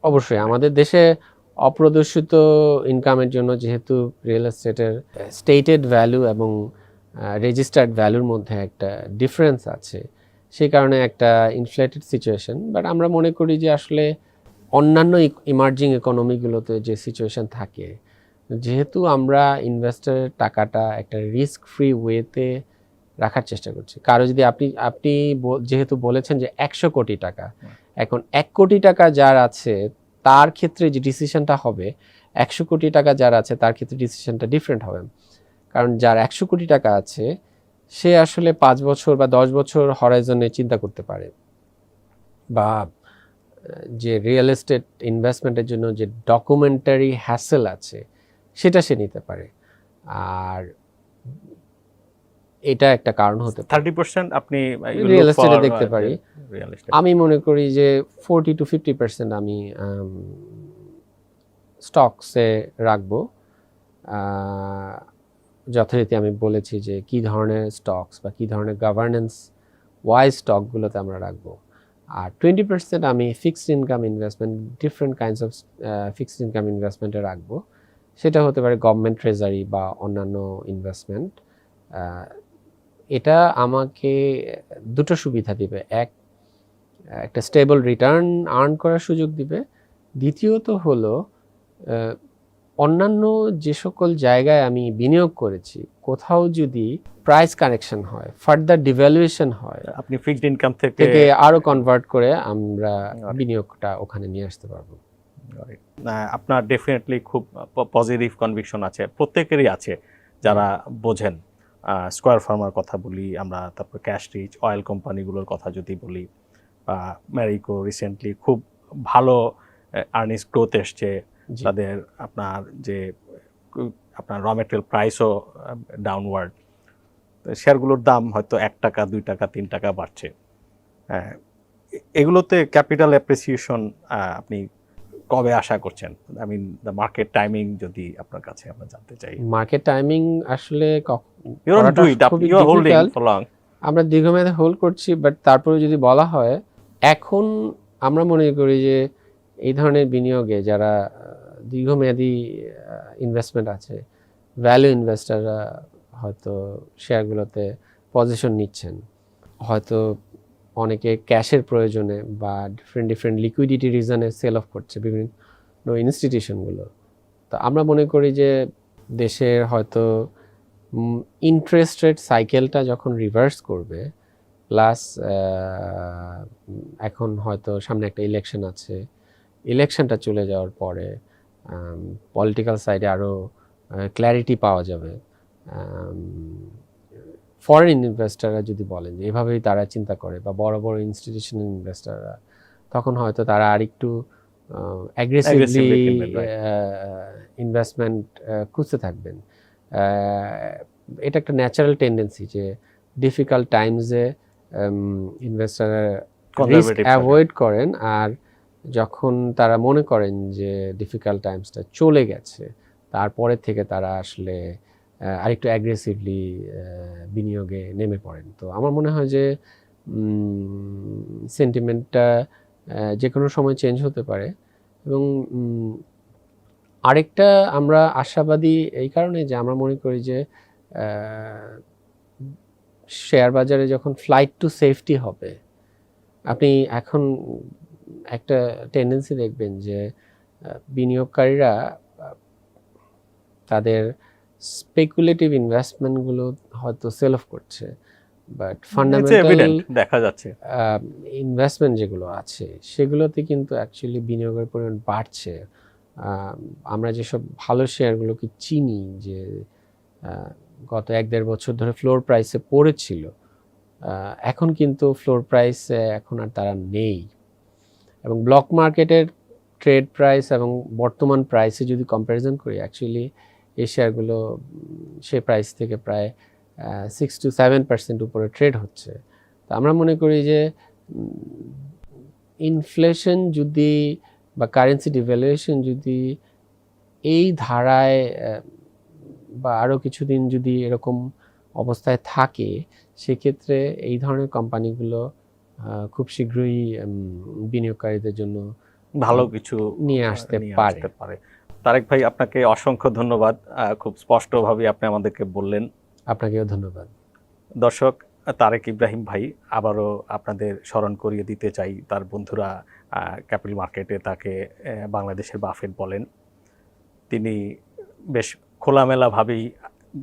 অবশ্যই আমাদের দেশে অপ্রদর্শিত ইনকামের জন্য, যেহেতু রিয়েল এস্টেটের স্টেটেড ভ্যালু এবং রেজিস্টার্ড ভ্যালুর মধ্যে একটা ডিফারেন্স আছে, সেই কারণে একটা ইনফ্লেটেড সিচুয়েশন। বাট আমরা মনে করি যে আসলে অন্যান্য ইমার্জিং ইকোনমিগুলোতে যে সিচুয়েশন থাকে, যেহেতু আমরা ইনভেস্টরের টাকাটা একটা রিস্ক ফ্রি ওয়েতে রাখার চেষ্টা করছি। কারো যদি আপনি যেহেতু বলেছেন যে 100 কোটি টাকা, এখন 1 কোটি টাকা যার আছে তার ক্ষেত্রে যে ডিসিশনটা হবে, 100 কোটি টাকা যার আছে তার ক্ষেত্রে ডিসিশনটা ডিফারেন্ট হবে। কারণ যার 100 কোটি টাকা আছে সে আসলে 5 বছর বা 10 বছর হরাইজনে চিন্তা করতে পারে, বা যে রিয়েল এস্টেট ইনভেস্টমেন্টের জন্য যে ডকুমেন্টারি হ্যাসেল আছে সেটা সে নিতে পারে। আর এটা একটা কারণ হতে পারে। 30% আপনি রিয়েল এস্টেটে দেখতে পারি। আমি মনে করি যে 40 to 50% আমি স্টকসে রাখবো। যথারীতি আমি বলেছি যে কি ধরনের স্টকস বা কি ধরনের গভর্নেন্স ওয়াইজ স্টকগুলোতে আমরা রাখবো। আর 20% আমি fixed income investment, different kinds of fixed income ইনভেস্টমেন্টে রাখবো। সেটা হতে পারে গভর্নমেন্ট ট্রেজারি বা অন্যান্য ইনভেস্টমেন্ট। এটা আমাকে দুটো সুবিধা দিবে। একটা স্টেবল রিটার্ন আর্ন করার সুযোগ দিবে। দ্বিতীয়ত হলো অন্যান্য যে সকল জায়গায় আমি বিনিয়োগ করেছি, কোথাও যদি প্রাইস কারেকশন হয়, ফার্দার ডিভ্যালুয়েশন হয়, আপনি ফিক্সড ইনকাম থেকে আরো কনভার্ট করে আমরা বিনিয়োগটা ওখানে নিয়ে আসতে পারবো। আপনার ডেফিনেটলি খুব পজিটিভ কনভিকশন আছে, প্রত্যেকেরই আছে যারা বোঝেন। স্কয়ার ফার্মার কথা বলি আমরা, তারপর ক্যাশ রিচ, অয়েল কোম্পানিগুলোর কথা যদি বলি, বা ম্যারিকো রিসেন্টলি খুব ভালো আর্নিংস গ্রোথ এসছে তাদের। আপনার র মেটেরিয়াল প্রাইসও ডাউনওয়ার্ড, শেয়ারগুলোর দাম হয়তো 1 টাকা 2 টাকা 3 টাকা বাড়ছে। এগুলোতে ক্যাপিটাল অ্যাপ্রিসিয়েশন আপনি কবে আশা করছেন? I mean the market timing যদি আপনার কাছে আমরা জানতে চাই। মার্কেট টাইমিং আসলে আমরা দীর্ঘমেয়াদে হোল্ড করছি, বাট তারপরে যদি বলা হয়, এখন আমরা মনে করি যে এই ধরনের বিনিয়োগে যারা দীর্ঘমেয়াদী ইনভেস্টমেন্ট আছে, ভ্যালু ইনভেস্টাররা হয়তো শেয়ারগুলোতে পজিশন নিচ্ছেন, হয়তো অনেকে ক্যাশের প্রয়োজনে বা ডিফারেন্ট লিকুইডিটি রিজনে সেল অফ করছে বিভিন্ন ইনস্টিটিউশনগুলো। তো আমরা মনে করি যে দেশের হয়তো ইন্টারেস্ট রেট সাইকেলটা যখন রিভার্স করবে, প্লাস এখন হয়তো সামনে একটা ইলেকশন আছে, ইলেকশনটা চলে যাওয়ার পরে পলিটিক্যাল সাইডে আরও ক্ল্যারিটি পাওয়া যাবে। ফরেন ইনভেস্টাররা যদি বলেন যে এভাবেই তারা চিন্তা করে, বা বড় বড় ইনস্টিটিউশনাল ইনভেস্টাররা, তখন হয়তো তারা আরেকটু অ্যাগ্রেসিভলি ইনভেস্টমেন্ট খুঁজতে থাকবেন। এটা একটা ন্যাচারাল টেন্ডেন্সি যে ডিফিকাল্ট টাইমসে ইনভেস্টাররা রিস্ক অ্যাভয়েড করেন, আর যখন তারা মনে করেন যে ডিফিকাল্ট টাইমসটা চলে গেছে, তারপরে থেকে তারা আসলে আরেকটু অ্যাগ্রেসিভলি বিনিয়োগে নেমে পড়েন। তো আমার মনে হয় যে সেন্টিমেন্টটা যে কোনো সময় চেঞ্জ হতে পারে। এবং আরেকটা আমরা আশাবাদী এই কারণে যে আমরা মনে করি যে শেয়ার বাজারে যখন ফ্লাইট টু সেফটি হবে, আপনি এখন একটা টেন্ডেন্সি দেখবেন যে বিনিয়োগকারীরা তাদের স্পেকুলেটিভ ইনভেস্টমেন্টগুলো হয়তো সেল অফ করছে, বাট ফান্ডামেন্টাল দেখা যাচ্ছে ইনভেস্টমেন্ট যেগুলো আছে সেগুলোতে কিন্তু অ্যাকচুয়ালি বিনিয়োগের পরিমাণ বাড়ছে। আমরা যেসব ভালো শেয়ারগুলোকে চিনি যে গত 1-1.5 বছর ধরে ফ্লোর প্রাইসে পড়েছিল, এখন কিন্তু ফ্লোর প্রাইসে এখন আর তারা নেই। এবং ব্লক মার্কেটের ট্রেড প্রাইস এবং বর্তমান প্রাইসে যদি কম্প্যারিজন করি, অ্যাকচুয়ালি এই শেয়ারগুলো সেই প্রাইস থেকে প্রায় 6 to 7% উপরে ট্রেড হচ্ছে। তো আমরা মনে করি যে ইনফ্লেশন যদি বা কারেন্সি ডিভ্যালুয়েশন যদি এই ধারায় বা আরও কিছুদিন যদি এরকম অবস্থায় থাকে, সেক্ষেত্রে এই ধরনের কোম্পানিগুলো খুব শীঘ্রই বিনিয়োগকারীদের জন্য ভালো কিছু নিয়ে আসতে পারে। তারেক ভাই, আপনাকে অসংখ্য ধন্যবাদ, খুব স্পষ্টভাবে আপনি আমাদেরকে বললেন। আপনাকেও ধন্যবাদ। দর্শক, তারেক ইব্রাহিম ভাই, আবারও আপনাদের স্মরণ করিয়ে দিতে চাই, তার বন্ধুরা ক্যাপিটাল মার্কেটে তাকে বাংলাদেশের বাফেট বলেন। তিনি বেশ খোলামেলাভাবেই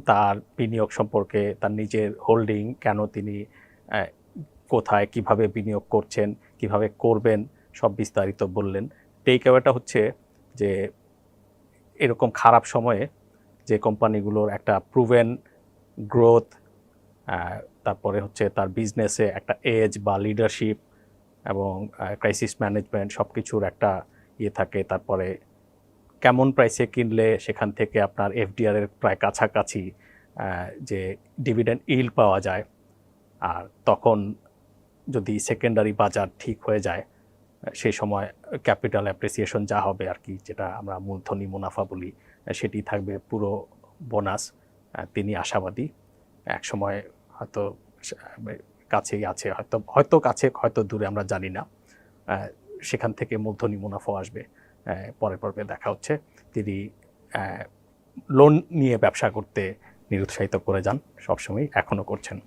তার বিনিয়োগ সম্পর্কে, তার নিজের হোল্ডিং, কেন তিনি কোথায় কিভাবে বিনিয়োগ করছেন, কিভাবে করবেন, সব বিস্তারিত বললেন। টেক অ্যাওয়েটা হচ্ছে যে এরকম খারাপ সময়ে যে কোম্পানিগুলোর একটা প্রুভেন গ্রোথ, তারপরে হচ্ছে তার বিজনেসে একটা এজ বা লিডারশিপ এবং ক্রাইসিস ম্যানেজমেন্ট সব কিছুর একটা ইয়ে থাকে। তারপরে কেমন প্রাইসে কিনলে সেখান থেকে আপনার এফডিআর এর প্রায় কাছাকাছি যে ডিভিডেন্ড ইল্ড পাওয়া যায়, আর তখন যদি সেকেন্ডারি বাজার ঠিক হয়ে যায় সেই সময় ক্যাপিটাল অ্যাপ্রিসিয়েশন যা হবে আর কি, যেটা আমরা মূলধনী মুনাফা বলি, সেটি থাকবে পুরো বোনাস। তিনি আশাবাদী এক সময় হয়তো কাছেই আছে, হয়তো কাছে হয়তো দূরে, আমরা জানি না, সেখান থেকে মূলধনী মুনাফা আসবে। পরের পর্বে দেখা হচ্ছে তিনি লোন নিয়ে ব্যবসা করতে নিরুৎসাহিত করে যান সবসময়, এখনও করছেন।